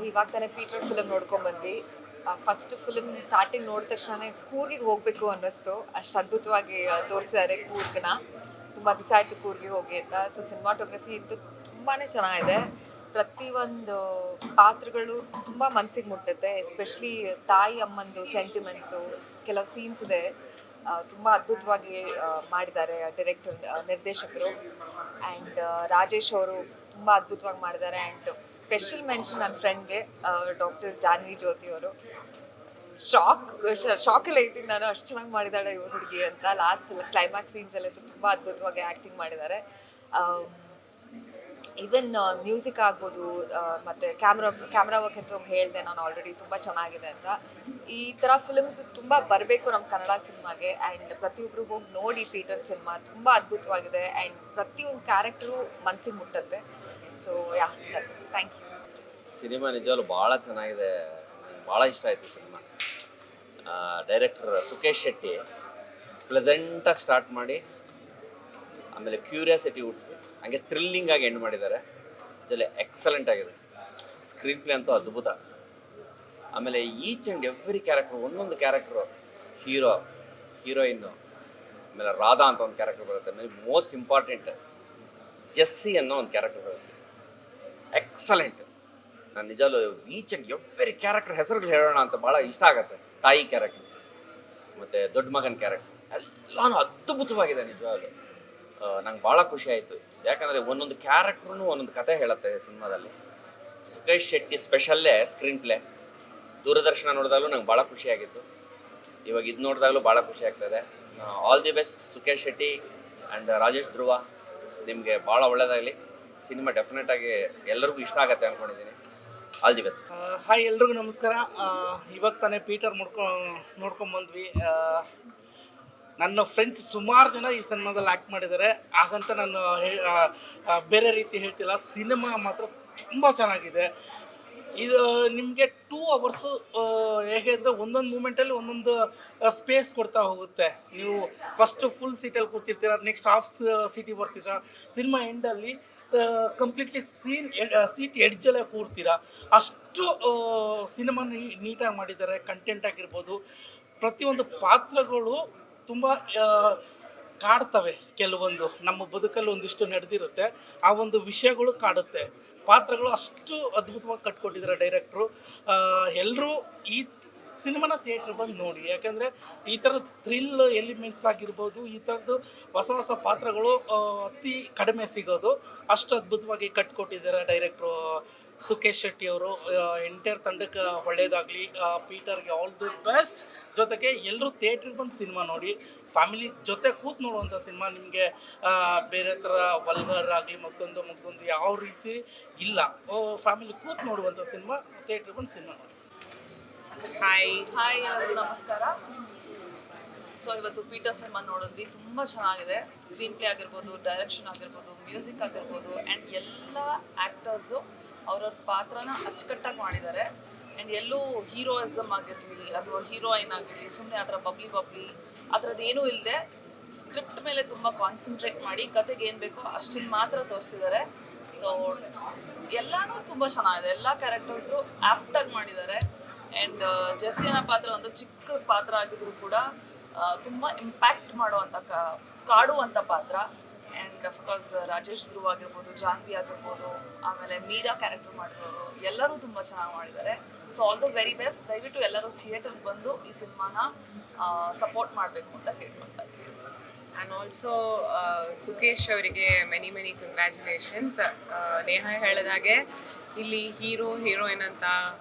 ಇವಾಗ ತಾನೇ Peter film ನೋಡ್ಕೊಂಡ್ ಬಂದ್ವಿ. ಫಸ್ಟ್ ಫಿಲ್ಮ್ ಸ್ಟಾರ್ಟಿಂಗ್ ನೋಡಿದ ತಕ್ಷಣನೇ ಕೂರ್ಗಿಗೆ ಹೋಗ್ಬೇಕು ಅನ್ನಿಸ್ತು. ಅಷ್ಟು ಅದ್ಭುತವಾಗಿ ತೋರಿಸಿದ್ದಾರೆ ಕೂರ್ಗ್ನ. ತುಂಬ ದಿವಸ ಆಯಿತು ಕೂರ್ಗಿಗೆ ಹೋಗಿ ಅಂತ. ಸೊ ಸಿನಿಮಾಟೋಗ್ರಫಿ ಇದ್ದು ತುಂಬಾ ಚೆನ್ನಾಗಿದೆ. ಪ್ರತಿಯೊಂದು ಪಾತ್ರಗಳು ತುಂಬ ಮನಸ್ಸಿಗೆ ಮುಟ್ಟುತ್ತೆ. ಎಸ್ಪೆಷಲಿ ತಾಯಿ ಅಮ್ಮಂದು ಸೆಂಟಿಮೆಂಟ್ಸು ಕೆಲವು ಸೀನ್ಸ್ ಇದೆ. ತುಂಬ ಅದ್ಭುತವಾಗಿ ಮಾಡಿದ್ದಾರೆ ಡೈರೆಕ್ಟರ್ ನಿರ್ದೇಶಕರು. ಆ್ಯಂಡ್ ರಾಜೇಶ್ ಅವರು ತುಂಬ ಅದ್ಭುತವಾಗಿ ಮಾಡಿದ್ದಾರೆ. ಆ್ಯಂಡ್ ಸ್ಪೆಷಲ್ ಮೆನ್ಷನ್ ನನ್ನ ಫ್ರೆಂಡ್ಗೆ ಡಾಕ್ಟರ್ ಜಾನ್ವಿ ಜ್ಯೋತಿ ಅವರು. ಶಾಕಲ್ಲೇ ಇದ್ದೀನಿ ನಾನು, ಅಷ್ಟು ಚೆನ್ನಾಗಿ ಮಾಡಿದ್ದಾಳೆ ಇವ್ರ ಹುಡುಗಿ ಅಂತ. ಲಾಸ್ಟ್ ಕ್ಲೈಮ್ಯಾಕ್ಸ್ ಸೀನ್ಸ್ ಎಲ್ಲ ತುಂಬ ಅದ್ಭುತವಾಗಿ ಆ್ಯಕ್ಟಿಂಗ್ ಮಾಡಿದ್ದಾರೆ. ಈವನ್ ಮ್ಯೂಸಿಕ್ ಆಗ್ಬೋದು, ಮತ್ತು ಕ್ಯಾಮ್ರಾ ವರ್ಕ್ ಅಂತ ಹೇಳಿದೆ ನಾನು ಆಲ್ರೆಡಿ, ತುಂಬ ಚೆನ್ನಾಗಿದೆ ಅಂತ. ಈ ಥರ ಫಿಲ್ಮ್ಸ್ ತುಂಬ ಬರಬೇಕು ನಮ್ಮ ಕನ್ನಡ ಸಿನಿಮಾಗೆ. ಆ್ಯಂಡ್ ಪ್ರತಿಯೊಬ್ಬರು ಹೋಗಿ ನೋಡಿ ಪೀಟರ್ ಸಿನಿಮಾ ತುಂಬ ಅದ್ಭುತವಾಗಿದೆ. ಆ್ಯಂಡ್ ಪ್ರತಿಯೊಂದು ಕ್ಯಾರೆಕ್ಟರು ಮನಸ್ಸಿಗೆ ಮುಟ್ಟುತ್ತೆ. So yeah, thank you. Cinema ನಿಜವಾಗ್ಲೂ ಭಾಳ ಚೆನ್ನಾಗಿದೆ, ನನಗೆ ಭಾಳ ಇಷ್ಟ ಆಯಿತು ಸಿನಿಮಾ. ಡೈರೆಕ್ಟರ್ ಸುಕೇಶ್ ಶೆಟ್ಟಿ ಪ್ಲೆಸೆಂಟಾಗಿ ಸ್ಟಾರ್ಟ್ ಮಾಡಿ ಆಮೇಲೆ ಕ್ಯೂರಿಯಾಸಿಟಿ ಹುಟ್ಟಿಸಿ ಹಾಗೆ ಥ್ರಿಲ್ಲಿಂಗಾಗಿ ಎಂಡ್ ಮಾಡಿದ್ದಾರೆ. ಜೊತೆ ಎಕ್ಸಲೆಂಟ್ ಆಗಿದೆ. ಸ್ಕ್ರೀನ್ ಪ್ಲೇ ಅಂತೂ ಅದ್ಭುತ. ಆಮೇಲೆ ಈಚ್ ಆ್ಯಂಡ್ ಎವ್ರಿ ಕ್ಯಾರೆಕ್ಟರ್, ಒಂದೊಂದು ಕ್ಯಾರೆಕ್ಟ್ರು, ಹೀರೋಯಿನ್ನು, ಆಮೇಲೆ ರಾಧಾ ಅಂತ ಒಂದು ಕ್ಯಾರೆಕ್ಟರ್ ಬರುತ್ತೆ. ಆಮೇಲೆ ಮೋಸ್ಟ್ ಇಂಪಾರ್ಟೆಂಟ್ ಜೆಸ್ಸಿ ಅನ್ನೋ ಒಂದು ಕ್ಯಾರೆಕ್ಟರ್ ಬರುತ್ತೆ. ಎಕ್ಸಲೆಂಟ್. ನಾನು ನಿಜವೂ ಈಚ್ ಆ್ಯಂಡ್ ಎವ್ರಿ ಕ್ಯಾರೆಕ್ಟರ್ ಹೆಸರುಗಳು ಹೇಳೋಣ ಅಂತ ಭಾಳ ಇಷ್ಟ ಆಗುತ್ತೆ. ತಾಯಿ ಕ್ಯಾರೆಕ್ಟರ್ ಮತ್ತು ದೊಡ್ಡ ಮಗನ ಕ್ಯಾರೆಕ್ಟರ್ ಎಲ್ಲನೂ ಅದ್ಭುತವಾಗಿದೆ ನಿಜವಾಗ್ಲೂ. ನಂಗೆ ಭಾಳ ಖುಷಿ ಆಯಿತು. ಯಾಕಂದರೆ ಒಂದೊಂದು ಕ್ಯಾರೆಕ್ಟ್ರೂ ಒಂದೊಂದು ಕತೆ ಹೇಳುತ್ತೆ ಸಿನಿಮಾದಲ್ಲಿ. ಸುಕೇಶ್ ಶೆಟ್ಟಿ ಸ್ಪೆಷಲ್ಲೇ ಸ್ಕ್ರೀನ್ ಪ್ಲೇ. ದೂರದರ್ಶನ ನೋಡಿದಾಗಲೂ ನಂಗೆ ಭಾಳ ಖುಷಿಯಾಗಿತ್ತು. ಇವಾಗ ಇದು ನೋಡಿದಾಗಲೂ ಭಾಳ ಖುಷಿ ಆಗ್ತಾಯಿದೆ. All the best Sukesh Shetty and Rajesh Dhruva. ನಿಮಗೆ ಭಾಳ ಒಳ್ಳೆಯದಾಗಲಿ. ಸಿನಿಮಾ ಡೆಫಿನೆಟಾಗಿ ಎಲ್ಲರಿಗೂ ಇಷ್ಟ ಆಗುತ್ತೆ ಅಂದ್ಕೊಂಡಿದ್ದೀನಿ. All the best. ಹಾಯ್, ಎಲ್ರಿಗೂ ನಮಸ್ಕಾರ. ಇವಾಗ ತಾನೇ ಪೀಟರ್ ನೋಡ್ಕೊಂಬಂದ್ವಿ. ನನ್ನ ಫ್ರೆಂಡ್ಸ್ ಸುಮಾರು ಜನ ಈ ಸಿನಿಮಾದಲ್ಲಿ ಆ್ಯಕ್ಟ್ ಮಾಡಿದ್ದಾರೆ. ಹಾಗಂತ ನಾನು ಬೇರೆ ರೀತಿ ಹೇಳ್ತಿಲ್ಲ. ಸಿನಿಮಾ ಮಾತ್ರ ತುಂಬ ಚೆನ್ನಾಗಿದೆ. ಇದು ನಿಮಗೆ 2 ಅವರ್ಸು ಹೇಗೆ ಅಂದರೆ ಒಂದೊಂದು ಮೂಮೆಂಟಲ್ಲಿ ಒಂದೊಂದು ಸ್ಪೇಸ್ ಕೊಡ್ತಾ ಹೋಗುತ್ತೆ. ನೀವು ಫಸ್ಟು ಫುಲ್ ಸೀಟಲ್ಲಿ ಕೂತಿರ್ತೀರ, ನೆಕ್ಸ್ಟ್ ಹಾಫ್ ಸೀಟಿಗೆ ಬರ್ತೀರ. ಸಿನಿಮಾ ಎಂಡಲ್ಲಿ ಕಂಪ್ಲೀಟ್ಲಿ ಸೀಟ್ ಎಡ್ಜಲ್ಲೇ ಕೂರ್ತೀರ. ಅಷ್ಟು ಸಿನಿಮಾ ನೀಟಾಗಿ ಮಾಡಿದ್ದಾರೆ. ಕಂಟೆಂಟ್ ಆಗಿರ್ಬೋದು, ಪ್ರತಿಯೊಂದು ಪಾತ್ರಗಳು ತುಂಬ ಕಾಡ್ತವೆ. ಕೆಲವೊಂದು ನಮ್ಮ ಬದುಕಲ್ಲಿ ಒಂದಿಷ್ಟು ನಡೆದಿರುತ್ತೆ, ಆ ಒಂದು ವಿಷಯಗಳು ಕಾಡುತ್ತೆ. ಪಾತ್ರಗಳು ಅಷ್ಟು ಅದ್ಭುತವಾಗಿ ಕಟ್ಕೊಟ್ಟಿದ್ದಾರೆ ಡೈರೆಕ್ಟ್ರು. ಎಲ್ಲರೂ ಈ ಸಿನಿಮಾನ ಥಿಯೇಟ್ರ್ ಬಂದು ನೋಡಿ. ಯಾಕೆಂದರೆ ಈ ಥರದ ಥ್ರಿಲ್ ಎಲಿಮೆಂಟ್ಸ್ ಆಗಿರ್ಬೋದು, ಈ ಥರದ್ದು ಹೊಸ ಹೊಸ ಪಾತ್ರಗಳು ಅತಿ ಕಡಿಮೆ ಸಿಗೋದು. ಅಷ್ಟು ಅದ್ಭುತವಾಗಿ ಕಟ್ಕೊಟ್ಟಿದ್ದಾರೆ ಡೈರೆಕ್ಟ್ರು ಸುಕೇಶ್ ಶೆಟ್ಟಿ ಅವರು. ಎಂಟೈರ್ ತಂಡಕ್ಕೆ ಒಳ್ಳೆಯದಾಗಲಿ. ಪೀಟರ್ಗೆ ಆಲ್ ದಿ ಬೆಸ್ಟ್. ಜೊತೆಗೆ ಎಲ್ಲರೂ ಥಿಯೇಟ್ರಿಗೆ ಬಂದು ಸಿನಿಮಾ ನೋಡಿ. ಫ್ಯಾಮಿಲಿ ಜೊತೆ ಕೂತು ನೋಡುವಂಥ ಸಿನಿಮಾ. ನಿಮಗೆ ಬೇರೆ ಥರ ವಲ್ಗರ್ ಆಗಲಿ ಮತ್ತೊಂದು ಯಾವ ರೀತಿ ಇಲ್ಲ. ಫ್ಯಾಮಿಲಿ ಕೂತು ನೋಡುವಂಥ ಸಿನಿಮಾ. ಥಿಯೇಟ್ರಿಗೆ ಬಂದು ಸಿನಿಮಾ ನೋಡಿ. ಹಾಯ್ ಎಲ್ಲರಿಗೂ ನಮಸ್ಕಾರ. ಸೊ ಇವತ್ತು ಪೀಟರ್ ಸಿನಿಮಾ ನೋಡಿದ್ವಿ. ತುಂಬ ಚೆನ್ನಾಗಿದೆ. ಸ್ಕ್ರೀನ್ ಪ್ಲೇ ಆಗಿರ್ಬೋದು, ಡೈರೆಕ್ಷನ್ ಆಗಿರ್ಬೋದು, ಮ್ಯೂಸಿಕ್ ಆಗಿರ್ಬೋದು, ಆ್ಯಂಡ್ ಎಲ್ಲ ಆ್ಯಕ್ಟರ್ಸು ಅವ್ರವ್ರ ಪಾತ್ರನ ಅಚ್ಚುಕಟ್ಟಾಗಿ ಮಾಡಿದ್ದಾರೆ. ಆ್ಯಂಡ್ ಎಲ್ಲೂ ಹೀರೋಯಿಸಮ್ ಆಗಿರಲಿ ಅಥವಾ ಹೀರೋಯಿನ್ ಆಗಿರಲಿ ಸುಮ್ಮನೆ ಆ ಥರ ಬಬ್ಲಿ ಆ ಥರದ್ದು ಏನೂ ಇಲ್ಲದೆ ಸ್ಕ್ರಿಪ್ಟ್ ಮೇಲೆ ತುಂಬ ಕಾನ್ಸಂಟ್ರೇಟ್ ಮಾಡಿ ಕತೆಗೆ ಏನು ಬೇಕೋ ಅಷ್ಟನ್ನು ಮಾತ್ರ ತೋರಿಸಿದ್ದಾರೆ. ಸೊ ಎಲ್ಲನೂ ತುಂಬ ಚೆನ್ನಾಗಿದೆ. ಎಲ್ಲ ಕ್ಯಾರೆಕ್ಟರ್ಸು ಆ್ಯಪ್ಟಾಗಿ ಮಾಡಿದ್ದಾರೆ. ಆ್ಯಂಡ್ ಜೆಸ್ಸಿನ ಪಾತ್ರ ಒಂದು ಚಿಕ್ಕ ಪಾತ್ರ ಆಗಿದ್ರು ಕೂಡ ತುಂಬ ಇಂಪ್ಯಾಕ್ಟ್ ಮಾಡುವಂಥ ಕಾಡುವಂಥ ಪಾತ್ರ. ಆ್ಯಂಡ್ ಅಫ್ಕೋರ್ಸ್ ರಾಜೇಶ್ ಧ್ರುವ ಆಗಿರ್ಬೋದು, ಜಾನ್ವಿ ಆಗಿರ್ಬೋದು, ಆಮೇಲೆ ಮೀರಾ ಕ್ಯಾರೆಕ್ಟರ್ ಮಾಡಿರೋರು ಎಲ್ಲರೂ ತುಂಬ ಚೆನ್ನಾಗಿ ಮಾಡಿದ್ದಾರೆ. So all the very best. ದಯವಿಟ್ಟು ಎಲ್ಲರೂ ಥಿಯೇಟರ್ಗೆ ಬಂದು ಈ ಸಿನಿಮಾನ ಸಪೋರ್ಟ್ ಮಾಡಬೇಕು ಅಂತ ಕೇಳ್ಕೊಳ್ತಾ ಇದ್ದೀವಿ. ಆ್ಯಂಡ್ ಆಲ್ಸೋ ಸುಕೇಶ್ ಅವರಿಗೆ ಮೆನಿ ಕಂಗ್ರ್ಯಾಚುಲೇಷನ್ಸ್. ನೇಹಾ ಹೇಳಿದಾಗೆ ಇಲ್ಲಿ ಹೀರೋಯಿನ್ ಅಂತ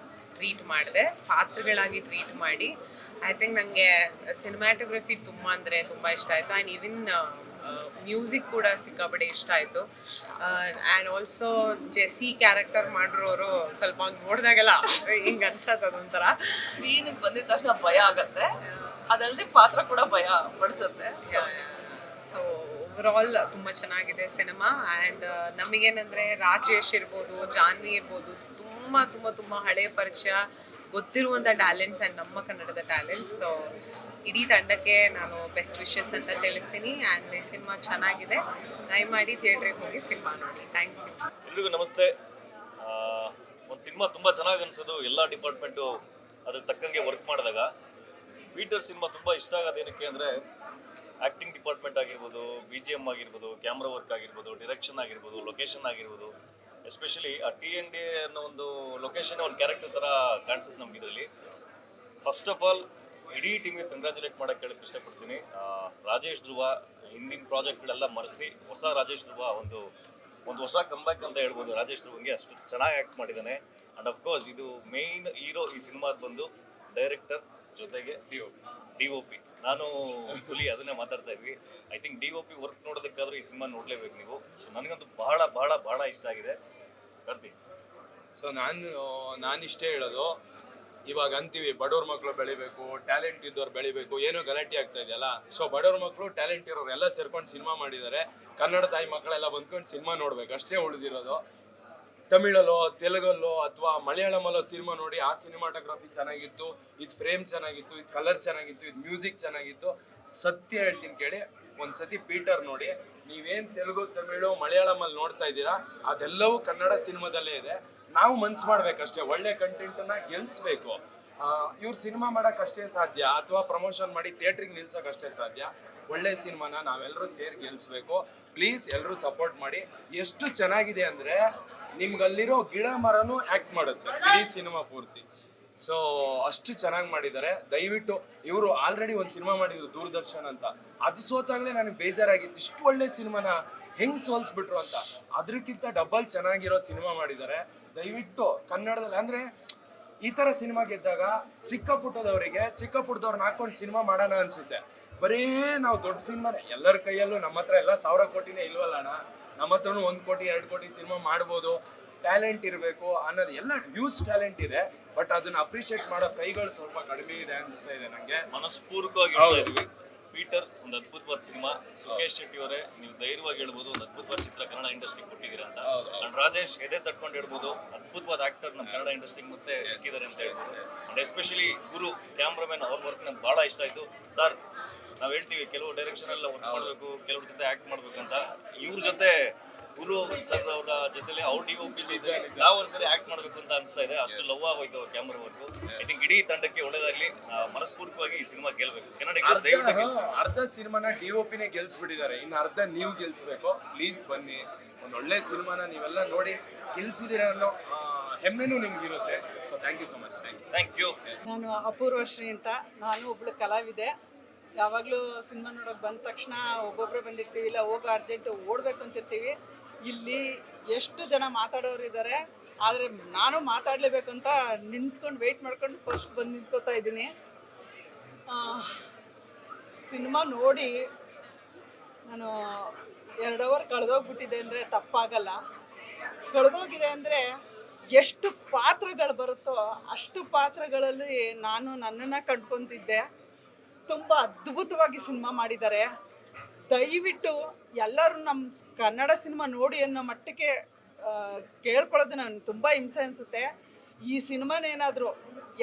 ಟ್ರೀಟ್ ಮಾಡಿದೆ, ಪಾತ್ರಗಳಾಗಿ ಟ್ರೀಟ್ ಮಾಡಿ. ಐ ಥಿಂಕ್ ನನಗೆ ಸಿನಿಮ್ಯಾಟೋಗ್ರಫಿ ತುಂಬ ಅಂದರೆ ತುಂಬ ಇಷ್ಟ ಆಯಿತು. ಆ್ಯಂಡ್ ಈವನ್ ಮ್ಯೂಸಿಕ್ ಕೂಡ ಸಿಕ್ಕಾಪಟ್ಟೆ ಇಷ್ಟ ಆಯಿತು. ಆ್ಯಂಡ್ ಆಲ್ಸೋ ಜೆಸ್ಸಿ ಕ್ಯಾರೆಕ್ಟರ್ ಮಾಡಿರೋರು ಸ್ವಲ್ಪ ನೋಡಿದಾಗೆಲ್ಲ ಹಿಂಗೆ ಅನ್ಸತ್ತೆ. ಅದೊಂಥರ ಸ್ಕ್ರೀನಿಗೆ ಬಂದಿದ ತಕ್ಷಣ ಭಯ ಆಗತ್ತೆ, ಅದಲ್ಲದೆ ಪಾತ್ರ ಕೂಡ ಭಯ ಪಡಿಸುತ್ತೆ. ಸೊ ಓವರಾಲ್ ತುಂಬ ಚೆನ್ನಾಗಿದೆ ಸಿನಿಮಾ. ಆ್ಯಂಡ್ ನಮಗೇನಂದರೆ ರಾಜೇಶ್ ಇರ್ಬೋದು, ಜಾನ್ವಿ ಇರ್ಬೋದು, ತುಂಬ ಹಳೆಯ ಪರಿಚಯ, ಗೊತ್ತಿರುವಂಥ ಟ್ಯಾಲೆಂಟ್ಸ್ ಆ್ಯಂಡ್ ನಮ್ಮ ಕನ್ನಡದ ಟ್ಯಾಲೆಂಟ್ಸ್. ಸೊ ಇಡೀ ತಂಡಕ್ಕೆ ನಾನು ಬೆಸ್ಟ್ ವಿಶಸ್ ಅಂತ ತಿಳಿಸ್ತೀನಿ. ಆ್ಯಂಡ್ ಈ ಸಿನಿಮಾ ಚೆನ್ನಾಗಿದೆ. ದಯಮಾಡಿ ಥಿಯೇಟ್ರಿಗೆ ಹೋಗಿ ಸಿನಿಮಾ ನೋಡಿ. Thank you. ಎಲ್ರಿಗೂ ನಮಸ್ತೆ. ಒಂದು ಸಿನಿಮಾ ತುಂಬ ಚೆನ್ನಾಗಿ ಅನ್ಸೋದು ಎಲ್ಲ ಡಿಪಾರ್ಟ್ಮೆಂಟು ಅದ್ರ ತಕ್ಕಂಗೆ ವರ್ಕ್ ಮಾಡಿದಾಗ. ಪೀಟರ್ ಸಿನಿಮಾ ತುಂಬ ಇಷ್ಟ ಆಗೋದೇನಕ್ಕೆ ಅಂದರೆ ಆ್ಯಕ್ಟಿಂಗ್ ಡಿಪಾರ್ಟ್ಮೆಂಟ್ ಆಗಿರ್ಬೋದು, BGM ಆಗಿರ್ಬೋದು, ಕ್ಯಾಮ್ರಾ ವರ್ಕ್ ಆಗಿರ್ಬೋದು, ಡಿರೆಕ್ಷನ್ ಆಗಿರ್ಬೋದು, ಲೊಕೇಶನ್ ಆಗಿರ್ಬೋದು. ಎಸ್ಪೆಷಲಿ ಆ T&D ಅನ್ನೋ ಒಂದು ಲೊಕೇಶನ್ ಒಂದು ಕ್ಯಾರೆಕ್ಟರ್ ಥರ ಕಾಣಿಸುತ್ತೆ ನಮ್ಗೆ ಇದರಲ್ಲಿ. ಫಸ್ಟ್ ಆಫ್ ಆಲ್ ಇಡೀ ಟೀಮ್ಗೆ ಕಂಗ್ರ್ಯಾಚುಲೇಟ್ ಮಾಡೋಕ್ಕೆ ಹೇಳಕ್ಕೆ ಇಷ್ಟಪಡ್ತೀನಿ. ರಾಜೇಶ್ ಧ್ರುವ ಹಿಂದಿನ ಪ್ರಾಜೆಕ್ಟ್ಗಳೆಲ್ಲ ಮರೆಸಿ ಹೊಸ ರಾಜೇಶ್ ಧ್ರುವ ಒಂದು ಹೊಸ ಕಂಬ್ಯಾಕ್ ಅಂತ ಹೇಳ್ಬೋದು. ರಾಜೇಶ್ ಧ್ರುವಂಗೆ ಅಷ್ಟು ಚೆನ್ನಾಗಿ ಆ್ಯಕ್ಟ್ ಮಾಡಿದ್ದಾನೆ. ಆ್ಯಂಡ್ ಅಫ್ಕೋರ್ಸ್ ಇದು ಮೇಯ್ನ್ ಹೀರೋ ಈ ಸಿನಿಮಾದ ಬಂದು ಡೈರೆಕ್ಟರ್ ಜೊತೆಗೆ DOP. ನಾನು ಹುಲಿ ಅದನ್ನೇ ಮಾತಾಡ್ತಾ ಇದ್ವಿ. ಐ ಥಿಂಕ್ DOP ವರ್ಕ್ ನೋಡೋದಕ್ಕಾದ್ರೂ ಈ ಸಿನಿಮಾ ನೋಡಲೇಬೇಕು ನೀವು. ಸೊ ನನಗಂತೂ ಬಹಳ ಬಹಳ ಬಹಳ ಇಷ್ಟ ಆಗಿದೆ. ಕರ್ತಿ. ಸೊ ನಾನು ಇಷ್ಟೇ ಹೇಳೋದು, ಇವಾಗ ಅಂತೀವಿ ಬಡವ್ರ ಮಕ್ಕಳು ಬೆಳಿಬೇಕು, ಟ್ಯಾಲೆಂಟ್ ಇದ್ದವ್ರು ಬೆಳಿಬೇಕು, ಏನೋ ಗಲಾಟೆ ಆಗ್ತಾ ಇದೆಯಲ್ಲ. ಸೊ ಬಡವ್ರ ಮಕ್ಕಳು, ಟ್ಯಾಲೆಂಟ್ ಇರೋರು ಎಲ್ಲ ಸೇರ್ಕೊಂಡು ಸಿನಿಮಾ ಮಾಡಿದ್ದಾರೆ. ಕನ್ನಡ ತಾಯಿ ಮಕ್ಕಳೆಲ್ಲ ಬಂದ್ಕೊಂಡು ಸಿನಿಮಾ ನೋಡ್ಬೇಕು, ಅಷ್ಟೇ ಉಳಿದಿರೋದು. ತಮಿಳಲ್ಲೋ ತೆಲುಗಲ್ಲೋ ಅಥವಾ ಮಲಯಾಳಮಲ್ಲೋ ಸಿನಿಮಾ ನೋಡಿ ಆ ಸಿನಿಮಾಟೋಗ್ರಫಿ ಚೆನ್ನಾಗಿತ್ತು, ಇದು ಫ್ರೇಮ್ ಚೆನ್ನಾಗಿತ್ತು, ಇದು ಕಲರ್ ಚೆನ್ನಾಗಿತ್ತು, ಇದು ಮ್ಯೂಸಿಕ್ ಚೆನ್ನಾಗಿತ್ತು. ಸತ್ಯ ಹೇಳ್ತೀನಿ ಕೇಳಿ, ಒಂದ್ಸತಿ ಪೀಟರ್ ನೋಡಿ. ನೀವೇನು ತೆಲುಗು, ತಮಿಳು, ಮಲಯಾಳಮಲ್ಲಿ ನೋಡ್ತಾ ಇದ್ದೀರಾ ಅದೆಲ್ಲವೂ ಕನ್ನಡ ಸಿನಿಮಾದಲ್ಲೇ ಇದೆ. ನಾವು ಮನ್ಸು ಮಾಡ್ಬೇಕಷ್ಟೇ, ಒಳ್ಳೆ ಕಂಟೆಂಟನ್ನ ಗೆಲ್ಸ್ಬೇಕು. ಇವ್ರು ಸಿನಿಮಾ ಮಾಡೋಕ್ಕಷ್ಟೇ ಸಾಧ್ಯ, ಅಥವಾ ಪ್ರಮೋಷನ್ ಮಾಡಿ ಥಿಯೇಟ್ರಿಗೆ ನಿಲ್ಸೋಕ್ಕಷ್ಟೇ ಸಾಧ್ಯ. ಒಳ್ಳೆ ಸಿನಿಮಾನ ನಾವೆಲ್ಲರೂ ಸೇರಿ ಗೆಲ್ಸ್ಬೇಕು. ಪ್ಲೀಸ್ ಎಲ್ಲರೂ ಸಪೋರ್ಟ್ ಮಾಡಿ. ಎಷ್ಟು ಚೆನ್ನಾಗಿದೆ ಅಂದರೆ ನಿಮ್ಗಲ್ಲಿರೋ ಗಿಡ ಮರನೂ ಆ್ಯಕ್ಟ್ ಮಾಡುತ್ತೆ ಇಡೀ ಸಿನಿಮಾ ಪೂರ್ತಿ. ಸೊ ಅಷ್ಟು ಚೆನ್ನಾಗಿ ಮಾಡಿದ್ದಾರೆ. ದಯವಿಟ್ಟು ಇವರು ಆಲ್ರೆಡಿ ಒಂದು ಸಿನಿಮಾ ಮಾಡಿದ್ರು ದೂರದರ್ಶನ್ ಅಂತ, ಅದು ಸೋತಾಗಲೇ ನನಗೆ ಬೇಜಾರಾಗಿತ್ತು. ಇಷ್ಟು ಒಳ್ಳೆ ಸಿನಿಮಾನ ಹೆಂಗೆ ಸೋಲ್ಸ್ಬಿಟ್ರು ಅಂತ. ಅದಕ್ಕಿಂತ ಡಬಲ್ ಚೆನ್ನಾಗಿರೋ ಸಿನಿಮಾ ಮಾಡಿದ್ದಾರೆ. ದಯವಿಟ್ಟು ಕನ್ನಡದಲ್ಲಿ ಅಂದರೆ ಈ ಥರ ಸಿನಿಮಾ ಗೆದ್ದಾಗ ಚಿಕ್ಕ ಪುಟ್ಟದವ್ರನ್ನ ಹಾಕೊಂಡು ಸಿನಿಮಾ ಮಾಡೋಣ ಅನಿಸುತ್ತೆ. ಬರೀ ನಾವು ದೊಡ್ಡ ಸಿನಿಮಾನೇ ಎಲ್ಲರ ಕೈಯಲ್ಲೂ, ನಮ್ಮ ಹತ್ರ ಎಲ್ಲ 1000 ಕೋಟಿನೇ ಇಲ್ವಲ್ಲ ಅಣ್ಣ, ನಮ್ಮ ಹತ್ರನೂ 1 ಕೋಟಿ 2 ಕೋಟಿ ಸಿನಿಮಾ ಮಾಡ್ಬೋದು. ಟ್ಯಾಲೆಂಟ್ ಇರಬೇಕು ಅನ್ನೋದು, ಎಲ್ಲ ಹ್ಯೂಜ್ ಟ್ಯಾಲೆಂಟ್ ಇದೆ. ಬಟ್ ಅದನ್ನ ಅಪ್ರಿಷಿಯೇಟ್ ಮಾಡೋ ಕೈಗಳು ಸ್ವಲ್ಪ ಕಡಿಮೆ ಇದೆ ಅನಿಸ್ತಾ ಇದೆ ನನಗೆ. ಮನಸ್ಪೂರ್ವಕವಾಗಿ ಹೇಳ್ತಾ ಇದ್ವಿ. ಪೀಟರ್ ಒಂದು ಅದ್ಭುತವಾದ ಸಿನಿಮಾ. ಸುಖೇಶ್ ಶೆಟ್ಟಿ ಅವರೇ, ನೀವು ಧೈರ್ಯವಾಗಿ ಹೇಳ್ಬೋದು ಒಂದು ಅದ್ಭುತವಾದ ಚಿತ್ರ ಕನ್ನಡ ಇಂಡಸ್ಟ್ರಿಗೆ ಕೊಟ್ಟಿದ್ದೀರಾ ಅಂತ. ಅಂಡ್ ರಾಜೇಶ್ ಎದೆ ತಟ್ಕೊಂಡು ಹೇಳ್ಬೋದು, ಅದ್ಭುತವಾದ ಆಕ್ಟರ್ ನಮ್ಮ ಕನ್ನಡ ಇಂಡಸ್ಟ್ರಿಗೆ ಮತ್ತೆ ಸಿಕ್ಕಿದ್ದಾರೆ ಅಂತ ಹೇಳ್ಬೋದು. ಅಂಡ್ ಎಸ್ಪೆಷಲಿ ಗುರು ಕ್ಯಾಮ್ರಾಮನ್, ಅವ್ರ ವರ್ಕ್ ನಮ್ಗೆ ಭಾಳ ಇಷ್ಟ ಆಯಿತು. ಸರ್, ನಾವು ಹೇಳ್ತೀವಿ ಕೆಲವು ಡೈರೆಕ್ಷನ್ ಎಲ್ಲ ವರ್ಕ್ ಮಾಡಬೇಕು, ಕೆಲವ್ರ ಜೊತೆ ಆ್ಯಕ್ಟ್ ಮಾಡಬೇಕು ಅಂತ. ಇವ್ರ ಜೊತೆ ಗುರು ಸರ್ ಅವರ ಜೊತೆಲಿ ಅವ್ರ DOP ನಾವು ಒಂದ್ಸರಿ ಆಕ್ಟ್ ಮಾಡಬೇಕು ಅಂತ ಅನಿಸ್ತಾ ಇದೆ. ಅಷ್ಟು ಲವ್ ಆಗೋಯ್ತು ಅವ್ರ ಕ್ಯಾಮ್ರಾ ವರ್ಕು. ಐ ಥಿಂಕ್ ಇಡೀ ತಂಡಕ್ಕೆ ಒಳ್ಳೇದಾಗ್ಲಿ. ಮನಸ್ಪೂರ್ವಕವಾಗಿ ಈ ಸಿನಿಮಾ ಗೆಲ್ಬೇಕು. ಕನ್ನಡಿಗರು ದಯವಿಟ್ಟು ಅರ್ಧ ಸಿನಿಮಾನ DOPನೇ ಗೆಲ್ಸ್ಬಿಟ್ಟಿದ್ದಾರೆ, ಇನ್ನು ಅರ್ಧ ನೀವು ಗೆಲ್ಸ್ಬೇಕು. ಪ್ಲೀಸ್ ಬನ್ನಿ, ಒಂದು ಒಳ್ಳೆ ಸಿನಿಮಾನ ನೀವೆಲ್ಲ ನೋಡಿ ಗೆಲ್ಸಿದ್ದೀರಾ ಅನ್ನೋ ಹೆಮ್ಮೆನೂ ನಿಮ್ಗಿರುತ್ತೆ. So thank you so much. Thank you. ನಾನು ಅಪೂರ್ವಶ್ರೀ ಅಂತ. ನಾನು ಒಬ್ಳು ಕಲಾವಿದೆ. ಯಾವಾಗಲೂ ಸಿನಿಮಾ ನೋಡೋಕೆ ಬಂದ ತಕ್ಷಣ ಒಬ್ಬೊಬ್ಬರೇ ಬಂದಿರ್ತೀವಿ, ಇಲ್ಲ ಹೋಗೋ ಅರ್ಜೆಂಟು ಓಡಬೇಕು ಅಂತಿರ್ತೀವಿ. ಇಲ್ಲಿ ಎಷ್ಟು ಜನ ಮಾತಾಡೋರು ಇದ್ದಾರೆ, ಆದರೆ ನಾನು ಮಾತಾಡಲೇಬೇಕು ಅಂತ ನಿಂತ್ಕೊಂಡು ವೆಯ್ಟ್ ಮಾಡ್ಕೊಂಡು ಫಸ್ಟ್ ಬಂದು ನಿಂತ್ಕೋತಾ ಇದ್ದೀನಿ. ಸಿನಿಮಾ ನೋಡಿ ನಾನು 2 ಅವರ್ ಕಳೆದೋಗ್ಬಿಟ್ಟಿದೆ ಅಂದರೆ ತಪ್ಪಾಗಲ್ಲ. ಕಳೆದೋಗಿದೆ ಅಂದರೆ ಎಷ್ಟು ಪಾತ್ರಗಳು ಬರುತ್ತೋ ಅಷ್ಟು ಪಾತ್ರಗಳಲ್ಲಿ ನಾನು ನನ್ನನ್ನು ಕಂಡ್ಕೊತಿದ್ದೆ. ತುಂಬ ಅದ್ಭುತವಾಗಿ ಸಿನಿಮಾ ಮಾಡಿದ್ದಾರೆ. ದಯವಿಟ್ಟು ಎಲ್ಲರೂ ನಮ್ಮ ಕನ್ನಡ ಸಿನಿಮಾ ನೋಡಿ ಅನ್ನೋ ಮಟ್ಟಕ್ಕೆ ಕೇಳ್ಕೊಳ್ಳೋದು ನನಗೆ ತುಂಬ ಹಿಂಸೆ ಅನಿಸುತ್ತೆ. ಈ ಸಿನಿಮಾನೇನಾದರೂ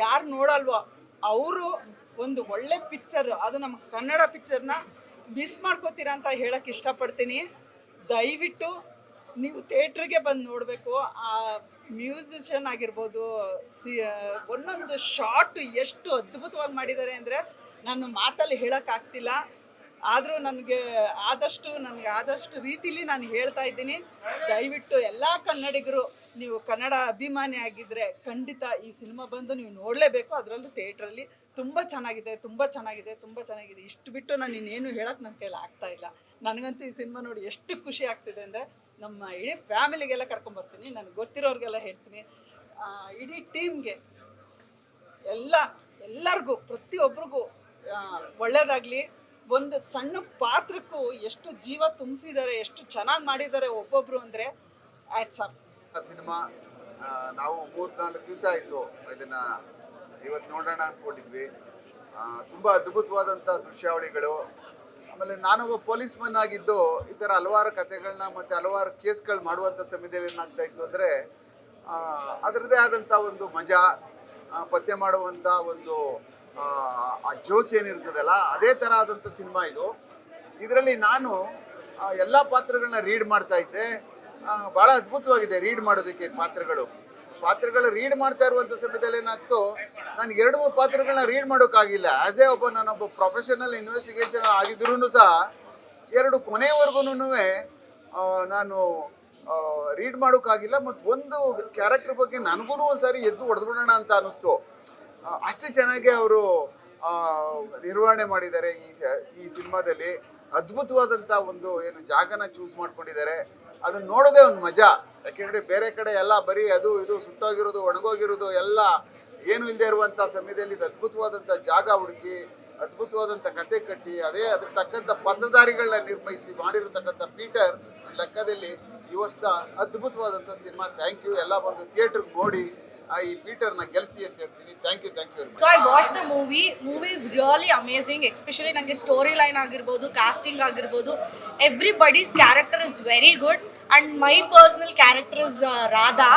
ಯಾರು ನೋಡಲ್ವೋ ಅವರು ಒಂದು ಒಳ್ಳೆ ಪಿಕ್ಚರ್, ಅದು ನಮ್ಮ ಕನ್ನಡ ಪಿಕ್ಚರ್ನ ಮಿಸ್ ಮಾಡ್ಕೋತೀರಾ ಅಂತ ಹೇಳೋಕ್ಕೆ ಇಷ್ಟಪಡ್ತೀನಿ. ದಯವಿಟ್ಟು ನೀವು ಥಿಯೇಟ್ರಿಗೆ ಬಂದು ನೋಡಬೇಕು. ಆ ಮ್ಯೂಸಿಷಿಯನ್ ಆಗಿರ್ಬೋದು, ಒಂದೊಂದು ಶಾರ್ಟ್ ಎಷ್ಟು ಅದ್ಭುತವಾಗಿ ಮಾಡಿದ್ದಾರೆ ಅಂದರೆ ನಾನು ಮಾತಲ್ಲಿ ಹೇಳೋಕ್ಕಾಗ್ತಿಲ್ಲ. ಆದರೂ ನನಗೆ ಆದಷ್ಟು ರೀತಿಲಿ ನಾನು ಹೇಳ್ತಾ ಇದ್ದೀನಿ. ದಯವಿಟ್ಟು ಎಲ್ಲ ಕನ್ನಡಿಗರು, ನೀವು ಕನ್ನಡ ಅಭಿಮಾನಿ ಆಗಿದ್ದರೆ ಖಂಡಿತ ಈ ಸಿನಿಮಾ ಬಂದು ನೀವು ನೋಡಲೇಬೇಕು. ಅದರಲ್ಲೂ ಥಿಯೇಟ್ರಲ್ಲಿ ತುಂಬ ಚೆನ್ನಾಗಿದೆ. ಇಷ್ಟು ಬಿಟ್ಟು ನಾನು ಇನ್ನೇನು ಹೇಳೋಕ್ಕೆ ನನ್ನ ಕೈಲಿ ಆಗ್ತಾಯಿಲ್ಲ. ನನಗಂತೂ ಈ ಸಿನಿಮಾ ನೋಡಿ ಎಷ್ಟು ಖುಷಿ ಆಗ್ತಿದೆ ಅಂದರೆ ನಮ್ಮ ಇಡೀ ಫ್ಯಾಮಿಲಿಗೆಲ್ಲ ಕರ್ಕೊಂಬರ್ತೀನಿ, ನನಗೆ ಗೊತ್ತಿರೋರಿಗೆಲ್ಲ ಹೇಳ್ತೀನಿ, ಇಡೀ ಟೀಮ್ಗೆ ಎಲ್ಲರಿಗೂ ಪ್ರತಿಯೊಬ್ಬರಿಗೂ ಒಳ್ಳೆಯದಾಗಲಿ. ಒಂದು ಸಣ್ಣ ಪಾತ್ರಕ್ಕೂ ಎಷ್ಟು ಜೀವ ತುಂಬಿಸಿದ್ದಾರೆ, ಎಷ್ಟು ಚೆನ್ನಾಗಿ ಮಾಡಿದ್ದಾರೆ ಒಬ್ಬೊಬ್ಬರು ಅಂದರೆ ಆ್ಯಟ್ಸ್ ಆಫ್. ಸಿನಿಮಾ ನಾವು 3-4 ದಿವಸ ಆಯಿತು ಇದನ್ನು ಇವತ್ತು ನೋಡೋಣ ಅಂದ್ಕೊಂಡಿದ್ವಿ. ತುಂಬ ಅದ್ಭುತವಾದಂಥ ದೃಶ್ಯಾವಳಿಗಳು. ಆಮೇಲೆ ನಾನೊಬ್ಬ ಪೊಲೀಸ್ ಮನ್ ಆಗಿದ್ದು ಈ ಥರ ಹಲವಾರು ಕಥೆಗಳನ್ನ ಮತ್ತು ಹಲವಾರು ಕೇಸ್ಗಳು ಮಾಡುವಂಥ ಸಮಯದಲ್ಲಿ ಏನಾಗ್ತಾ ಇತ್ತು ಅಂದರೆ ಅದರದ್ದೇ ಆದಂಥ ಒಂದು ಮಜಾ, ಪತ್ತೆ ಮಾಡುವಂಥ ಒಂದು ಆ ಜೋಶ್ ಏನಿರ್ತದಲ್ಲ, ಅದೇ ಥರ ಆದಂಥ ಸಿನಿಮಾ ಇದು. ಇದರಲ್ಲಿ ನಾನು ಎಲ್ಲ ಪಾತ್ರಗಳನ್ನ ರೀಡ್ ಮಾಡ್ತಾ ಇದ್ದೆ. ಭಾಳ ಅದ್ಭುತವಾಗಿದೆ ರೀಡ್ ಮಾಡೋದಕ್ಕೆ ಪಾತ್ರಗಳು. ಪಾತ್ರಗಳ ರೀಡ್ ಮಾಡ್ತಾ ಇರುವಂಥ ಸಮಯದಲ್ಲಿ ಏನಾಗ್ತು, ನನಗೆ 2-3 ಪಾತ್ರಗಳನ್ನ ರೀಡ್ ಮಾಡೋಕ್ಕಾಗಿಲ್ಲ. ಆ್ಯಸ್ ಎ ನಾನೊಬ್ಬ ಪ್ರೊಫೆಷನಲ್ ಇನ್ವೆಸ್ಟಿಗೇಷನ್ ಆಗಿದ್ರೂ ಸಹ 2 ಕೊನೆವರೆಗೂ ನಾನು ರೀಡ್ ಮಾಡೋಕ್ಕಾಗಿಲ್ಲ. ಮತ್ತು ಒಂದು ಕ್ಯಾರೆಕ್ಟರ್ ಬಗ್ಗೆ ನನಗೂ ಒಂದ್ಸಾರಿ ಎದ್ದು ಹೊಡೆದ್ಬಿಡೋಣ ಅಂತ ಅನ್ನಿಸ್ತು. ಅಷ್ಟು ಚೆನ್ನಾಗಿ ಅವರು ನಿರ್ವಹಣೆ ಮಾಡಿದ್ದಾರೆ ಈ ಸಿನಿಮಾದಲ್ಲಿ. ಅದ್ಭುತವಾದಂಥ ಒಂದು ಏನು ಜಾಗನ ಚೂಸ್ ಮಾಡ್ಕೊಂಡಿದ್ದಾರೆ. ಅದನ್ನ ನೋಡೋದೇ ಒಂದು ಮಜಾ. ಯಾಕೆಂದರೆ ಬೇರೆ ಕಡೆ ಎಲ್ಲ ಬರೀ ಅದು ಇದು ಸುಟ್ಟೋಗಿರೋದು, ಒಣಗೋಗಿರೋದು ಎಲ್ಲ ಏನು ಇಲ್ಲದೆ ಇರುವಂಥ ಸಮಯದಲ್ಲಿ ಇದು ಅದ್ಭುತವಾದಂಥ ಜಾಗ ಹುಡುಕಿ, ಅದ್ಭುತವಾದಂಥ ಕತೆ ಕಟ್ಟಿ, ಅದ್ರ ತಕ್ಕಂಥ ಪಾತ್ರಧಾರಿಗಳನ್ನ ನಿರ್ಮಿಸಿ ಮಾಡಿರತಕ್ಕಂಥ ಪೀಟರ್ ಲೆಕ್ಕದಲ್ಲಿ ಈ ವರ್ಷದ ಅದ್ಭುತವಾದಂಥ ಸಿನಿಮಾ. Thank you. ಎಲ್ಲ ಬಂದು ಥಿಯೇಟ್ರಿಗೆ ನೋಡಿ ಈ ಪೀಟರ್ನ ಗೆಲ್ಸಿ ಅಂತ ಹೇಳ್ತೀನಿ. Thank you very much. So I watched the movie. Movie is really amazing. Especially ನನಗೆ ಸ್ಟೋರಿ ಲೈನ್ ಆಗಿರ್ಬೋದು, ಕಾಸ್ಟಿಂಗ್ ಆಗಿರ್ಬೋದು, everybody's character is very good. And my personal character is Radha.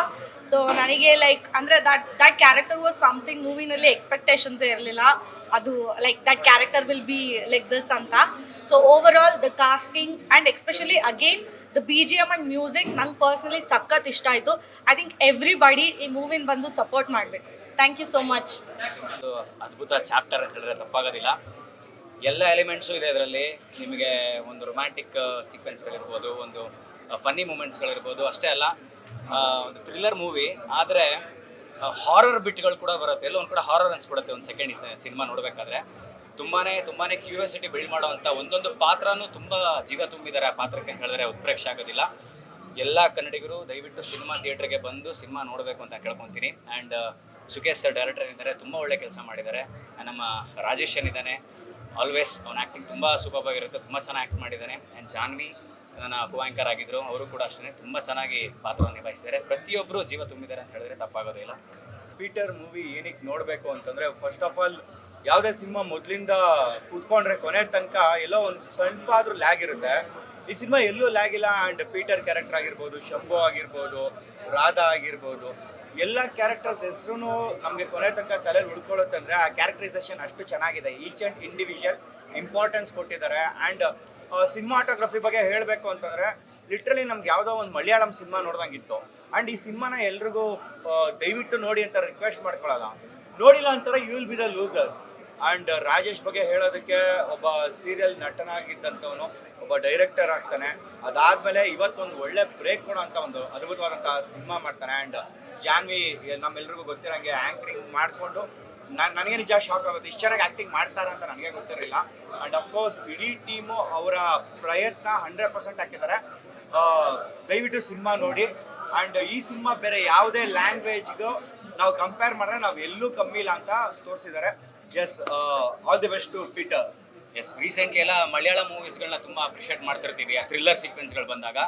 So ನನಗೆ ಲೈಕ್ ಅಂದರೆ ದಟ್ ಕ್ಯಾರೆಕ್ಟರ್ ವಾಸ್ ಸಮಥಿಂಗ್. ಮೂವಿನಲ್ಲಿ ಎಕ್ಸ್ಪೆಕ್ಟೇಷನ್ಸೇ ಇರಲಿಲ್ಲ ಅದು like that character will be like this ಅಂತ. So over all the casting and especially again the BGM and music ನಂಗೆ personally ಸಖತ್ ಇಷ್ಟ ಆಯಿತು. ಐ ಥಿಂಕ್ ಎವ್ರಿಬಡಿ ಈ ಮೂವಿನ ಬಂದು ಸಪೋರ್ಟ್ ಮಾಡಬೇಕು. Thank you so much. ಒಂದು ಅದ್ಭುತ ಚಾಪ್ಟರ್ ಅಂತ ಹೇಳಿದ್ರೆ ತಪ್ಪಾಗೋದಿಲ್ಲ. ಎಲ್ಲ ಎಲಿಮೆಂಟ್ಸು ಇದೆ ಇದರಲ್ಲಿ. ನಿಮಗೆ ಒಂದು ರೊಮ್ಯಾಂಟಿಕ್ ಸೀಕ್ವೆನ್ಸ್ಗಳಿರ್ಬೋದು, ಒಂದು ಫನ್ನಿ ಮೂಮೆಂಟ್ಸ್ಗಳಿರ್ಬೋದು. ಅಷ್ಟೇ ಅಲ್ಲ, ಒಂದು ಥ್ರಿಲ್ಲರ್ ಮೂವಿ ಆದರೆ ಹಾರರ್ ಬಿಟ್ಗಳು ಕೂಡ ಬರುತ್ತೆ. ಎಲ್ಲೋ ಒಂದು ಕಡೆ ಹಾರರ್ ಅನ್ಸ್ಬಿಡುತ್ತೆ ಒಂದು ಸೆಕೆಂಡ್ ಸಿನಿಮಾ ನೋಡಬೇಕಾದ್ರೆ. ತುಂಬಾ ಕ್ಯೂರಿಯಾಸಿಟಿ ಬಿಲ್ಡ್ ಮಾಡೋವಂಥ ಒಂದೊಂದು ಪಾತ್ರನೂ ತುಂಬ ಜೀವ ತುಂಬಿದ್ದಾರೆ ಆ ಪಾತ್ರಕ್ಕೆ ಅಂತ ಹೇಳಿದ್ರೆ ಉತ್ಪ್ರೇಕ್ಷೆ ಆಗೋದಿಲ್ಲ. ಎಲ್ಲ ಕನ್ನಡಿಗರು ದಯವಿಟ್ಟು ಸಿನಿಮಾ ಥಿಯೇಟ್ರಿಗೆ ಬಂದು ಸಿನಿಮಾ ನೋಡಬೇಕು ಅಂತ ಕೇಳ್ಕೊತೀನಿ. ಆ್ಯಂಡ್ ಸುಕೇಶ್ ಸರ್ ಡೈರೆಕ್ಟರ್ ಇದ್ದಾರೆ, ತುಂಬ ಒಳ್ಳೆ ಕೆಲಸ ಮಾಡಿದ್ದಾರೆ. ನಮ್ಮ ರಾಜೇಶ್ ಏನಿದ್ದಾನೆ, ಆಲ್ವೇಸ್ ಅವನ ಆ್ಯಕ್ಟಿಂಗ್ ತುಂಬ ಸೂಪರ್ ಆಗಿರುತ್ತೆ, ತುಂಬ ಚೆನ್ನಾಗಿ ಆ್ಯಕ್ಟ್ ಮಾಡಿದ್ದಾನೆ. ಆ್ಯಂಡ್ ಜಾನ್ವಿ ನನ್ನ ಕೋ ಆ್ಯಂಕರ್ ಆಗಿದ್ದರು, ಅವರು ಕೂಡ ಅಷ್ಟೇ ತುಂಬ ಚೆನ್ನಾಗಿ ಪಾತ್ರವನ್ನು ನಿಭಾಯಿಸಿದ್ದಾರೆ. ಪ್ರತಿಯೊಬ್ಬರು ಜೀವ ತುಂಬಿದ್ದಾರೆ ಅಂತ ಹೇಳಿದ್ರೆ ತಪ್ಪಾಗೋದಿಲ್ಲ. ಪೀಟರ್ ಮೂವಿ ಏನಕ್ಕೆ ನೋಡಬೇಕು ಅಂತಂದರೆ, ಫಸ್ಟ್ ಆಫ್ ಆಲ್ ಯಾವುದೇ ಸಿನಿಮಾ ಮೊದಲಿಂದ ಕೂತ್ಕೊಂಡ್ರೆ ಕೊನೆ ತನಕ ಎಲ್ಲೋ ಒಂದು ಸ್ವಲ್ಪ ಆದರೂ ಲ್ಯಾಗ್ ಇರುತ್ತೆ. ಈ ಸಿನಿಮಾ ಎಲ್ಲೂ ಲ್ಯಾಗ್ ಇಲ್ಲ. ಆ್ಯಂಡ್ ಪೀಟರ್ ಕ್ಯಾರೆಕ್ಟರ್ ಆಗಿರ್ಬೋದು, ಶಂಭು ಆಗಿರ್ಬೋದು, ರಾಧಾ ಆಗಿರ್ಬೋದು, ಎಲ್ಲ ಕ್ಯಾರೆಕ್ಟರ್ಸ್ ಹೆಸರು ನಮಗೆ ಕೊನೆ ತನಕ ತಲೆಯಲ್ಲಿ ಉಳ್ಕೊಳ್ಳುತ್ತೆ. ಅಂದರೆ ಆ ಕ್ಯಾರೆಕ್ಟರೈಸೇಷನ್ ಅಷ್ಟು ಚೆನ್ನಾಗಿದೆ. ಈಚ್ ಆ್ಯಂಡ್ ಇಂಡಿವಿಜುವಲ್ ಇಂಪಾರ್ಟೆನ್ಸ್ ಕೊಟ್ಟಿದ್ದಾರೆ. ಆ್ಯಂಡ್ ಸಿನಿಮಾಟೋಗ್ರಫಿ ಬಗ್ಗೆ ಹೇಳಬೇಕು ಅಂತಂದರೆ, ಲಿಟ್ರಲಿ ನಮ್ಗೆ ಯಾವುದೋ ಒಂದು ಮಲಯಾಳಂ ಸಿನಿಮಾ ನೋಡ್ದಂಗಿತ್ತು. ಆ್ಯಂಡ್ ಈ ಸಿನಿಮಾನ ಎಲ್ರಿಗೂ ದಯವಿಟ್ಟು ನೋಡಿ ಅಂತ ರಿಕ್ವೆಸ್ಟ್ ಮಾಡ್ಕೊಳ್ಳಲ್ಲ. ನೋಡಿಲ್ಲ ಅಂತಾರೆ you will be the losers. And Rajesh ಬಗ್ಗೆ ಹೇಳೋದಕ್ಕೆ, ಒಬ್ಬ ಸೀರಿಯಲ್ ನಟನಾಗಿದ್ದಂಥವನು ಒಬ್ಬ ಡೈರೆಕ್ಟರ್ ಆಗ್ತಾನೆ. ಅದಾದಮೇಲೆ ಇವತ್ತೊಂದು ಒಳ್ಳೆ ಬ್ರೇಕ್ ಕೊಡೋ ಅಂತ ಒಂದು ಅದ್ಭುತವಾದಂಥ ಸಿನಿಮಾ ಮಾಡ್ತಾನೆ. ಆ್ಯಂಡ್ ಜಾನ್ವಿ ನಮ್ಮೆಲ್ರಿಗೂ ಗೊತ್ತಿರೋಂಗೆ ಆ್ಯಂಕರಿಂಗ್ ಮಾಡಿಕೊಂಡು ನನಗೆ ನಿಜ ಶಾಕ್ ಆಗುತ್ತೆ. ಇಷ್ಟು ಚೆನ್ನಾಗಿ ಆ್ಯಕ್ಟಿಂಗ್ ಮಾಡ್ತಾರೆ ಅಂತ ನನಗೆ ಗೊತ್ತಿರಲಿಲ್ಲ. ಆ್ಯಂಡ್ ಅಫ್ಕೋರ್ಸ್ ಇಡೀ ಟೀಮು ಅವರ ಪ್ರಯತ್ನ 100% ಹಾಕಿದ್ದಾರೆ. ದಯವಿಟ್ಟು ಸಿನಿಮಾ ನೋಡಿ. ಆ್ಯಂಡ್ ಈ ಸಿನಿಮಾ ಬೇರೆ ಯಾವುದೇ ಲ್ಯಾಂಗ್ವೇಜ್ಗೂ ನಾವು ಕಂಪೇರ್ ಮಾಡಿದ್ರೆ ನಾವು ಎಲ್ಲೂ ಕಮ್ಮಿ ಇಲ್ಲ ಅಂತ ತೋರಿಸಿದ್ದಾರೆ. Yes, all the best to Peter. Yes, recently ಎಲ್ಲ ಮಲಯಾಳ ಮೂವೀಸ್ಗಳನ್ನ ತುಂಬ ಅಪ್ರಿಷಿಯೇಟ್ ಮಾಡ್ತಿರ್ತೀವಿ. ಆ ಥ್ರಿಲ್ಲರ್ ಸೀಕ್ವೆನ್ಸ್ಗಳು ಬಂದಾಗ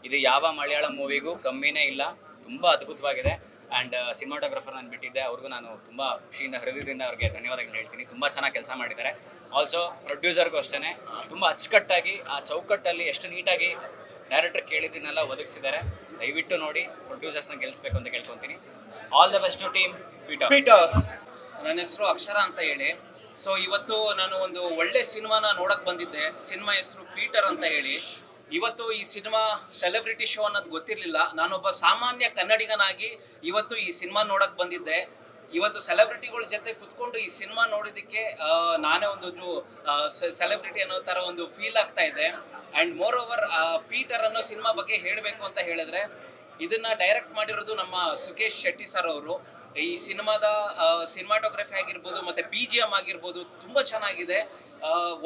ಇದು ಯಾವ ಮಲಯಾಳ ಮೂವಿಗೂ ಕಮ್ಮಿನೇ ಇಲ್ಲ, ತುಂಬ ಅದ್ಭುತವಾಗಿದೆ. ಆ್ಯಂಡ್ ಸಿನಿಮಾಟೋಗ್ರಫರ್ ನಾನು ಬಿಟ್ಟಿದ್ದೆ, ಅವ್ರಿಗೂ ನಾನು ತುಂಬ ಖುಷಿಯಿಂದ ಹೃದಯದಿಂದ ಅವ್ರಿಗೆ ಧನ್ಯವಾದಗಳು ಹೇಳ್ತೀನಿ. ತುಂಬ ಚೆನ್ನಾಗಿ ಕೆಲಸ ಮಾಡಿದ್ದಾರೆ. ಆಲ್ಸೋ ಪ್ರೊಡ್ಯೂಸರ್ಗೂ ಅಷ್ಟೇ ತುಂಬ ಅಚ್ಚುಕಟ್ಟಾಗಿ ಆ ಚೌಕಟ್ಟಲ್ಲಿ ಎಷ್ಟು ನೀಟಾಗಿ ಡೈರೆಕ್ಟರ್ ಕೇಳಿದ್ದನ್ನೆಲ್ಲ ಒದಗಿಸಿದ್ದಾರೆ. ದಯವಿಟ್ಟು ನೋಡಿ, ಪ್ರೊಡ್ಯೂಸರ್ಸ್ನ ಗೆಲ್ಲಿಸ್ಬೇಕು ಅಂತ ಕೇಳ್ಕೊತೀನಿ. All the best to team Peter. ನನ್ನ ಹೆಸರು ಅಕ್ಷರ ಅಂತ ಹೇಳಿ. ಸೊ ಇವತ್ತು ನಾನು ಒಂದು ಒಳ್ಳೆ ಸಿನಿಮಾನ ನೋಡಕ್ಕೆ ಬಂದಿದ್ದೆ. ಸಿನಿಮಾ ಹೆಸರು ಪೀಟರ್ ಅಂತ ಹೇಳಿ. ಇವತ್ತು ಈ ಸಿನಿಮಾ ಸೆಲೆಬ್ರಿಟಿ ಶೋ ಅನ್ನೋದು ಗೊತ್ತಿರಲಿಲ್ಲ. ನಾನೊಬ್ಬ ಸಾಮಾನ್ಯ ಕನ್ನಡಿಗನಾಗಿ ಇವತ್ತು ಈ ಸಿನಿಮಾ ನೋಡಕ್ಕೆ ಬಂದಿದ್ದೆ. ಇವತ್ತು ಸೆಲೆಬ್ರಿಟಿಗಳ ಜೊತೆ ಕುತ್ಕೊಂಡು ಈ ಸಿನಿಮಾ ನೋಡಿದ್ದಕ್ಕೆ ನಾನೇ ಒಂದು ಸೆಲೆಬ್ರಿಟಿ ಅನ್ನೋ ಥರ ಒಂದು ಫೀಲ್ ಆಗ್ತಾ ಇದೆ. ಆ್ಯಂಡ್ ಮೋರ್ ಓವರ್ ಪೀಟರ್ ಅನ್ನೋ ಸಿನಿಮಾ ಬಗ್ಗೆ ಹೇಳಬೇಕು ಅಂತ ಹೇಳಿದ್ರೆ, ಇದನ್ನ ಡೈರೆಕ್ಟ್ ಮಾಡಿರೋದು ನಮ್ಮ ಸುಕೇಶ್ ಶೆಟ್ಟಿ ಸರ್ ಅವರು. ಈ ಸಿನಿಮಾದ ಸಿನಿಮಾಟೋಗ್ರಫಿ ಆಗಿರ್ಬೋದು ಮತ್ತು BGM ಆಗಿರ್ಬೋದು ತುಂಬ ಚೆನ್ನಾಗಿದೆ.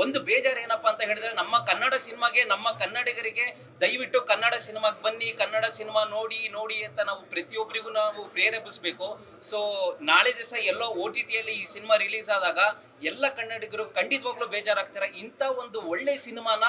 ಒಂದು ಬೇಜಾರು ಏನಪ್ಪ ಅಂತ ಹೇಳಿದ್ರೆ, ನಮ್ಮ ಕನ್ನಡ ಸಿನಿಮಾಗೆ, ನಮ್ಮ ಕನ್ನಡಿಗರಿಗೆ ದಯವಿಟ್ಟು ಕನ್ನಡ ಸಿನಿಮಾಗೆ ಬನ್ನಿ, ಕನ್ನಡ ಸಿನಿಮಾ ನೋಡಿ ಅಂತ ನಾವು ಪ್ರತಿಯೊಬ್ಬರಿಗೂ ನಾವು ಪ್ರೇರೇಪಿಸಬೇಕು. ಸೊ ನಾಳೆ ದಿವಸ ಎಲ್ಲೋ OTTಯಲ್ಲಿ ಈ ಸಿನಿಮಾ ರಿಲೀಸ್ ಆದಾಗ ಎಲ್ಲ ಕನ್ನಡಿಗರು ಖಂಡಿತವಾಗ್ಲೂ ಬೇಜಾರಾಗ್ತೀರಾ. ಇಂಥ ಒಂದು ಒಳ್ಳೆ ಸಿನಿಮಾನ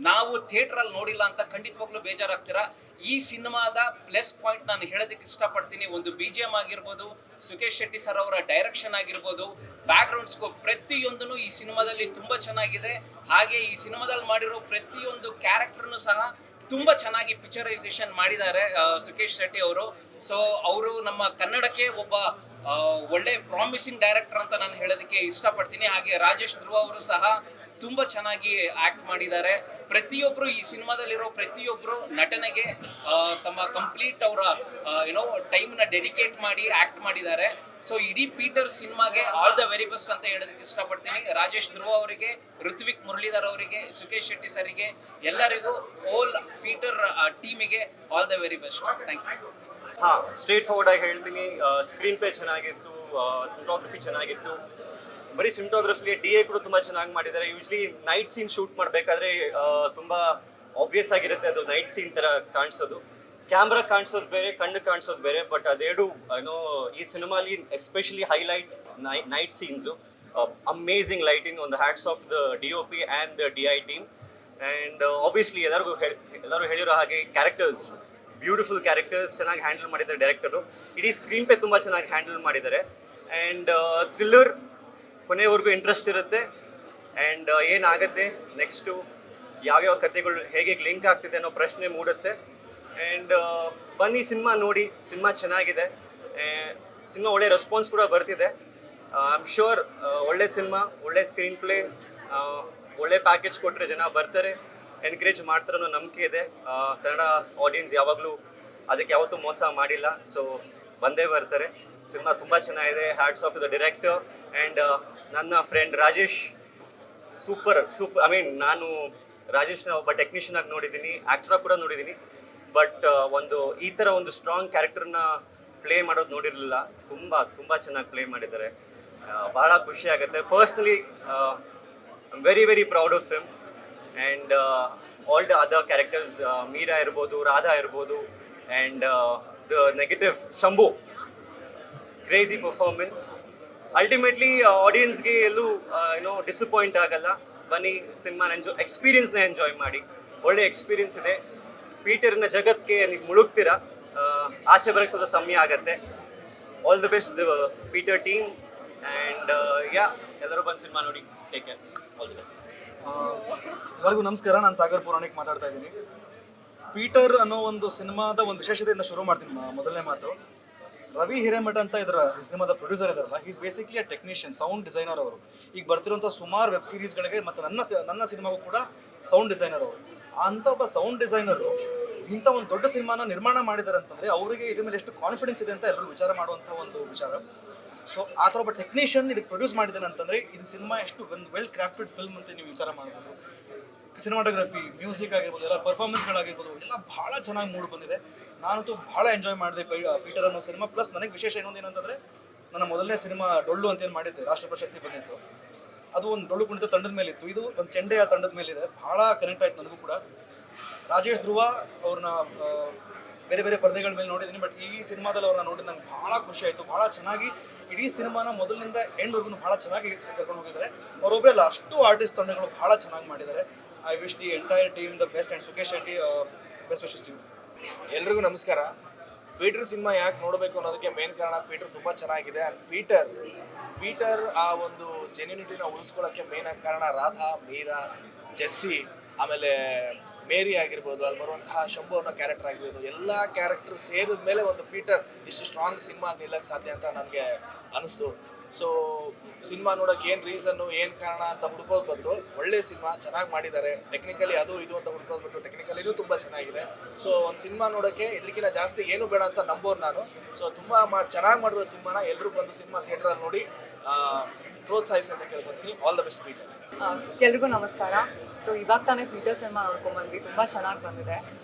ನಾವು ಥಿಯೇಟ್ರಲ್ಲಿ ನೋಡಿಲ್ಲ ಅಂತ ಖಂಡಿತವಾಗ್ಲೂ ಬೇಜಾರಾಗ್ತೀರಾ. ಈ ಸಿನಿಮಾದ ಪ್ಲಸ್ ಪಾಯಿಂಟ್ ನಾನು ಹೇಳೋದಕ್ಕೆ ಇಷ್ಟಪಡ್ತೀನಿ. ಒಂದು BGM ಆಗಿರ್ಬೋದು, ಸುಕೇಶ್ ಶೆಟ್ಟಿ ಸರ್ ಅವರ ಡೈರೆಕ್ಷನ್ ಆಗಿರ್ಬೋದು, ಬ್ಯಾಕ್ಗ್ರೌಂಡ್ ಸ್ಕೋರ್ ಪ್ರತಿಯೊಂದೂ ಈ ಸಿನಿಮಾದಲ್ಲಿ ತುಂಬ ಚೆನ್ನಾಗಿದೆ. ಹಾಗೆ ಈ ಸಿನಿಮಾದಲ್ಲಿ ಮಾಡಿರೋ ಪ್ರತಿಯೊಂದು ಕ್ಯಾರೆಕ್ಟರ್ನು ಸಹ ತುಂಬ ಚೆನ್ನಾಗಿ ಪಿಕ್ಚರೈಸೇಷನ್ ಮಾಡಿದ್ದಾರೆ ಸುಕೇಶ್ ಶೆಟ್ಟಿ ಅವರು. ಸೊ ಅವರು ನಮ್ಮ ಕನ್ನಡಕ್ಕೆ ಒಬ್ಬ ಒಳ್ಳೆ ಪ್ರಾಮಿಸಿಂಗ್ ಡೈರೆಕ್ಟರ್ ಅಂತ ನಾನು ಹೇಳೋದಕ್ಕೆ ಇಷ್ಟಪಡ್ತೀನಿ. ಹಾಗೆ ರಾಜೇಶ್ ಧ್ರುವ ಅವರು ಸಹ ತುಂಬ ಚೆನ್ನಾಗಿ ಆ್ಯಕ್ಟ್ ಮಾಡಿದ್ದಾರೆ. ಪ್ರತಿಯೊಬ್ಬರು ಈ ಸಿನಿಮಾದಲ್ಲಿರೋ ಪ್ರತಿಯೊಬ್ಬರು ನಟನೆಗೆ ತಮ್ಮ ಕಂಪ್ಲೀಟ್ ಅವರ ಏನೋ ಟೈಮ್ನ ಡೆಡಿಕೇಟ್ ಮಾಡಿ ಆ್ಯಕ್ಟ್ ಮಾಡಿದ್ದಾರೆ. ಸೊ ಇಡೀ ಪೀಟರ್ ಸಿನಿಮಾಗೆ ಆಲ್ ದ ವೆರಿ ಬೆಸ್ಟ್ ಅಂತ ಹೇಳೋದಕ್ಕೆ ಇಷ್ಟಪಡ್ತೀನಿ. ರಾಜೇಶ್ ಧ್ರುವ ಅವರಿಗೆ, ಋತ್ವಿಕ್ ಮುರಳೀಧರ್ ಅವರಿಗೆ, ಸುಖೇಶ್ ಶೆಟ್ಟಿ ಸರಿಗೆ, ಎಲ್ಲರಿಗೂ ಓಲ್ ಪೀಟರ್ ಟೀಮಿಗೆ all the very best. Thank you. ಹಾಂ, ಸ್ಟ್ರೇಟ್ ಫಾರ್ವರ್ಡ್ ಆಗಿ ಹೇಳ್ತೀನಿ, ಸ್ಕ್ರೀನ್ ಪ್ಲೇ ಚೆನ್ನಾಗಿತ್ತು, ಸಿನಿಮಾಗ್ರಫಿ ಚೆನ್ನಾಗಿತ್ತು. ಬರೀ ಸಿನಿಮಾಗ್ರಫಿಗೆ DA ಕೂಡ ತುಂಬ ಚೆನ್ನಾಗಿ ಮಾಡಿದ್ದಾರೆ. ಯೂಶ್ವಲಿ ನೈಟ್ ಸೀನ್ ಶೂಟ್ ಮಾಡಬೇಕಾದ್ರೆ ತುಂಬ ಆಬ್ವಿಯಸ್ ಆಗಿರುತ್ತೆ, ಅದು ನೈಟ್ ಸೀನ್ ಥರ ಕಾಣಿಸೋದು. ಕ್ಯಾಮ್ರಾ ಕಾಣಿಸೋದು ಬೇರೆ, ಕಣ್ಣು ಕಾಣಿಸೋದು ಬೇರೆ. ಬಟ್ ಅದೇಡು ಏನೋ ಈ ಸಿನಿಮಾಲಿ especially highlight night scenes. Amazing lighting, ಒಂದು hats off the DOP and the DI team. And obviously ಎಲ್ಲರೂ ಹೇಳಿರೋ ಹಾಗೆ ಕ್ಯಾರೆಕ್ಟರ್ಸ್, ಬ್ಯೂಟಿಫುಲ್ ಕ್ಯಾರೆಕ್ಟರ್ಸ್ ಚೆನ್ನಾಗಿ ಹ್ಯಾಂಡಲ್ ಮಾಡಿದ್ದಾರೆ ಡೈರೆಕ್ಟರು. ಇಡೀ ಸ್ಕ್ರೀನ್ ಪ್ಲೇ ತುಂಬ ಚೆನ್ನಾಗಿ ಹ್ಯಾಂಡಲ್ ಮಾಡಿದ್ದಾರೆ. ಆ್ಯಂಡ್ ಥ್ರಿಲ್ಲರ್, ಕೊನೆವರೆಗೂ ಇಂಟ್ರೆಸ್ಟ್ ಇರುತ್ತೆ. ಆ್ಯಂಡ್ ಏನಾಗುತ್ತೆ ನೆಕ್ಸ್ಟು, ಯಾವ್ಯಾವ ಕಥೆಗಳು ಹೇಗೆ ಲಿಂಕ್ ಆಗ್ತಿದೆ ಅನ್ನೋ ಪ್ರಶ್ನೆ ಮೂಡುತ್ತೆ. ಆ್ಯಂಡ್ ಬನ್ನಿ ಸಿನಿಮಾ ನೋಡಿ, ಸಿನಿಮಾ ಚೆನ್ನಾಗಿದೆ, ಸಿನಿಮಾ ಒಳ್ಳೆ ರೆಸ್ಪಾನ್ಸ್ ಕೂಡ ಬರ್ತಿದೆ. ಐ ಆಮ್ ಶ್ಯೂರ್ ಒಳ್ಳೆ ಸಿನಿಮಾ, ಒಳ್ಳೆ ಸ್ಕ್ರೀನ್ ಪ್ಲೇ, ಒಳ್ಳೆ ಪ್ಯಾಕೇಜ್ ಕೊಟ್ಟರೆ ಜನ ಬರ್ತಾರೆ, ಎನ್ಕರೇಜ್ ಮಾಡ್ತಾರೆ ಅನ್ನೋ ನಂಬಿಕೆ ಇದೆ. ಕನ್ನಡ ಆಡಿಯನ್ಸ್ ಯಾವಾಗಲೂ ಅದಕ್ಕೆ ಯಾವತ್ತೂ ಮೋಸ ಮಾಡಿಲ್ಲ, ಸೊ ಬಂದೇ ಬರ್ತಾರೆ. ಸಿನಿಮಾ ತುಂಬ ಚೆನ್ನಾಗಿದೆ. Hats off the director and ನನ್ನ friend Rajesh. Super. I mean, ನಾನು ರಾಜೇಶ್ನ ಒಬ್ಬ ಟೆಕ್ನಿಷಿಯನ್ ಆಗಿ ನೋಡಿದ್ದೀನಿ, ಆ್ಯಕ್ಟರಾಗಿ ಕೂಡ ನೋಡಿದ್ದೀನಿ. ಬಟ್ ಈ ಥರ ಒಂದು ಸ್ಟ್ರಾಂಗ್ ಕ್ಯಾರೆಕ್ಟರ್ನ ಪ್ಲೇ ಮಾಡೋದು ನೋಡಿರಲಿಲ್ಲ. ತುಂಬ ಚೆನ್ನಾಗಿ ಪ್ಲೇ ಮಾಡಿದ್ದಾರೆ. ಭಾಳ ಖುಷಿ ಆಗುತ್ತೆ. Personally I very very proud of him. And all the other characters, Meera ಇರ್ಬೋದು, ರಾಧಾ ಇರ್ಬೋದು, and the negative Shambhu, crazy performance. Ultimately ಆಡಿಯನ್ಸ್ಗೆ ಎಲ್ಲೂ ಡಿಸಪಾಯಿಂಟ್ ಆಗಲ್ಲ. ಬನ್ನಿ ಸಿನಿಮಾನ ಎಕ್ಸ್ಪೀರಿಯನ್ಸ್ನ ಎಂಜಾಯ್ ಮಾಡಿ. ಒಳ್ಳೆ ಎಕ್ಸ್ಪೀರಿಯನ್ಸ್ ಇದೆ. ಪೀಟರ್ನ ಜಗತ್ತಿಗೆ ನೀವು ಮುಳುಗ್ತೀರಾ, ಆಚೆ ಬರೋಕ್ಕೆ ಸ್ವಲ್ಪ ಸಮಯ ಆಗುತ್ತೆ. All the best the Peter team. And ಎಲ್ಲರೂ ಬಂದು ಸಿನಿಮಾ ನೋಡಿ. Take care. All the best. ಎಲ್ಲರಿಗೂ ನಮಸ್ಕಾರ. ನಾನು ಸಾಗರ್ ಪುರಾಣಿಕ್ ಮಾತಾಡ್ತಾ ಇದ್ದೀನಿ. ಪೀಟರ್ ಅನ್ನೋ ಒಂದು ಸಿನಿಮಾದ ಒಂದು ವಿಶೇಷತೆಯಿಂದ ಶುರು ಮಾಡ್ತೀನಿ. ಮೊದಲನೇ ಮಾತು, ರವಿ ಹಿರೇಮಠ ಅಂತ ಇದರ ಸಿನಿಮಾದ ಪ್ರೊಡ್ಯೂಸರ್ ಇದಾರಲ್ಲ, is basically a technician, sound designer ಅವರು. ಈಗ ಬರ್ತಿರುವಂಥ ಸುಮಾರು ವೆಬ್ ಸೀರೀಸ್ಗಳಿಗೆ ಮತ್ತು ನನ್ನ ಸಿನಿಮಾಗೂ ಕೂಡ ಸೌಂಡ್ ಡಿಸೈನರ್ ಅವರು. ಅಂಥ ಒಬ್ಬ ಸೌಂಡ್ ಡಿಸೈನರು ಇಂಥ ಒಂದು ದೊಡ್ಡ ಸಿನಿಮಾನ ನಿರ್ಮಾಣ ಮಾಡಿದ್ದಾರೆ ಅಂತಂದರೆ ಅವರಿಗೆ ಇದ್ರ ಮೇಲೆ ಎಷ್ಟು ಕಾನ್ಫಿಡೆನ್ಸ್ ಇದೆ ಅಂತ ಎಲ್ಲರೂ ವಿಚಾರ ಮಾಡುವಂಥ ಒಂದು ವಿಚಾರ. ಸೊ ಆ ಥರ ಒಬ್ಬ ಟೆಕ್ನಿಷಿಯನ್ ಇದಕ್ಕೆ ಪ್ರೊಡ್ಯೂಸ್ ಮಾಡಿದ್ದಾನೆ ಅಂತಂದರೆ ಇದು ಸಿನಿಮಾ ಎಷ್ಟು ಒಂದು ವೆಲ್ ಕ್ರಾಫ್ಟೆಡ್ ಫಿಲ್ಮ್ ಅಂತ ನೀವು ವಿಚಾರ ಮಾಡ್ಬೋದು. ಸಿನಿಮಾಟೋಗ್ರಫಿ, ಮ್ಯೂಸಿಕ್ ಆಗಿರ್ಬೋದು, ಎಲ್ಲ ಪರ್ಫಾರ್ಮೆನ್ಸ್ಗಳಾಗಿರ್ಬೋದು, ಎಲ್ಲ ಭಾಳ ಚೆನ್ನಾಗಿ ಮೂಡಿ ಬಂದಿದೆ. ನಾನಂತೂ ಭಾಳ ಎಂಜಾಯ್ ಮಾಡಿದೆ ಪೀಟರ್ ಅನ್ನೋ ಸಿನಿಮಾ. ಪ್ಲಸ್ ನನಗೆ ವಿಶೇಷ ಇನ್ನೊಂದು ಏನಂತಂದರೆ, ನನ್ನ ಮೊದಲನೇ ಸಿನಿಮಾ ಡೊಳ್ಳು ಅಂತ ಏನು ಮಾಡಿದ್ದೆ, ರಾಷ್ಟ್ರ ಪ್ರಶಸ್ತಿ ಬಂದಿತ್ತು. ಅದು ಒಂದು ಡೊಳ್ಳು ಕುಣಿತ ತಂಡದ ಮೇಲಿತ್ತು. ಇದು ಒಂದು ಚೆಂಡೆಯ ತಂಡದ ಮೇಲಿದೆ. ಭಾಳ ಕನೆಕ್ಟ್ ಆಯ್ತು ನನಗೂ ಕೂಡ. ರಾಜೇಶ್ ಧ್ರುವ ಅವ್ರನ್ನ ಬೇರೆ ಬೇರೆ ಪರದೆಗಳ ಮೇಲೆ ನೋಡಿದ್ದೀನಿ, ಬಟ್ ಈ ಸಿನಿಮಾದಲ್ಲಿ ಅವ್ರನ್ನ ನೋಡಿದ ನಂಗೆ ಭಾಳ ಖುಷಿ ಆಯಿತು. ಭಾಳ ಚೆನ್ನಾಗಿ ಇಡೀ ಸಿನಿಮಾನ ಮೊದಲಿನಿಂದ ಎಂಡ್ವರೆಗೂ ಭಾಳ ಚೆನ್ನಾಗಿ ಕರ್ಕೊಂಡು ಹೋಗಿದ್ದಾರೆ. ಅವರೊಬ್ಬರೇ ಅಲ್ಲ, ಅಷ್ಟು ಆರ್ಟಿಸ್ಟ್ ತಂಡಗಳು ಭಾಳ ಚೆನ್ನಾಗಿ ಮಾಡಿದ್ದಾರೆ. I wish the entire team the best. And Sukhesh Shetty, best wishes team. ಎಲ್ರಿಗೂ ನಮಸ್ಕಾರ. ಪೀಟರ್ ಸಿನಿಮಾ ಯಾಕೆ ನೋಡಬೇಕು ಅನ್ನೋದಕ್ಕೆ ಮೇನ್ ಕಾರಣ ಪೀಟರ್ ತುಂಬ ಚೆನ್ನಾಗಿದೆ. ಆ್ಯಂಡ್ ಪೀಟರ್ ಆ ಒಂದು ಜೆನ್ಯೂನಿಟಿನ ಉಳಿಸ್ಕೊಳ್ಳೋಕ್ಕೆ ಮೇನ್ ಆಗಿ ಕಾರಣ ರಾಧಾ, ಮೀರಾ, ಜೆಸ್ಸಿ, ಆಮೇಲೆ ಮೇರಿ ಆಗಿರ್ಬೋದು, ಅಲ್ಲಿ ಬರುವಂತಹ ಶಂಭು ಅನ್ನೋ ಕ್ಯಾರೆಕ್ಟರ್ ಆಗಿರ್ಬೋದು, ಎಲ್ಲ ಕ್ಯಾರೆಕ್ಟರ್ ಸೇರಿದ ಮೇಲೆ ಒಂದು ಪೀಟರ್ ಇಷ್ಟು ಸ್ಟ್ರಾಂಗ್ ಸಿನಿಮಾ ನಿಲ್ಲಕ್ಕೆ ಸಾಧ್ಯ ಅಂತ ನನಗೆ ಅನಿಸ್ತು. ಸೊ ಸಿನಿಮಾ ನೋಡೋಕೆ ಏನು ರೀಸನ್ನು, ಏನು ಕಾರಣ ಅಂತ ಹುಡ್ಕೋದು ಬದಲು ಒಳ್ಳೆ ಸಿನಿಮಾ ಚೆನ್ನಾಗಿ ಮಾಡಿದ್ದಾರೆ. ಟೆಕ್ನಿಕಲಿ ಅದು ಇದು ಅಂತ ಹುಡ್ಕೋದು ಬಿಟ್ಟು ಟೆಕ್ನಿಕಲಿನೂ ತುಂಬ ಚೆನ್ನಾಗಿದೆ. ಸೊ ಒಂದು ಸಿನಿಮಾ ನೋಡೋಕ್ಕೆ ಇದಕ್ಕಿಂತ ಜಾಸ್ತಿ ಏನೂ ಬೇಡ ಅಂತ ನಂಬೋರು ನಾನು. ಸೊ ತುಂಬ ಚೆನ್ನಾಗಿ ಮಾಡಿರೋ ಸಿನಿಮಾನ ಎಲ್ಲರೂ ಬಂದು ಸಿನಿಮಾ ಥಿಯೇಟ್ರಲ್ಲಿ ನೋಡಿ ಪ್ರೋತ್ಸಾಹಿಸಿ ಅಂತ ಕೇಳ್ಕೊತೀನಿ. All the best Peter. ಎಲ್ರಿಗೂ ನಮಸ್ಕಾರ. ಸೊ ಇವಾಗ ತಾನೇ ಪೀಟರ್ ಸಿನಿಮಾ ನೋಡ್ಕೊಂಡ್ಬಂದ್ವಿ. ತುಂಬ ಚೆನ್ನಾಗಿ ಬಂದಿದೆ.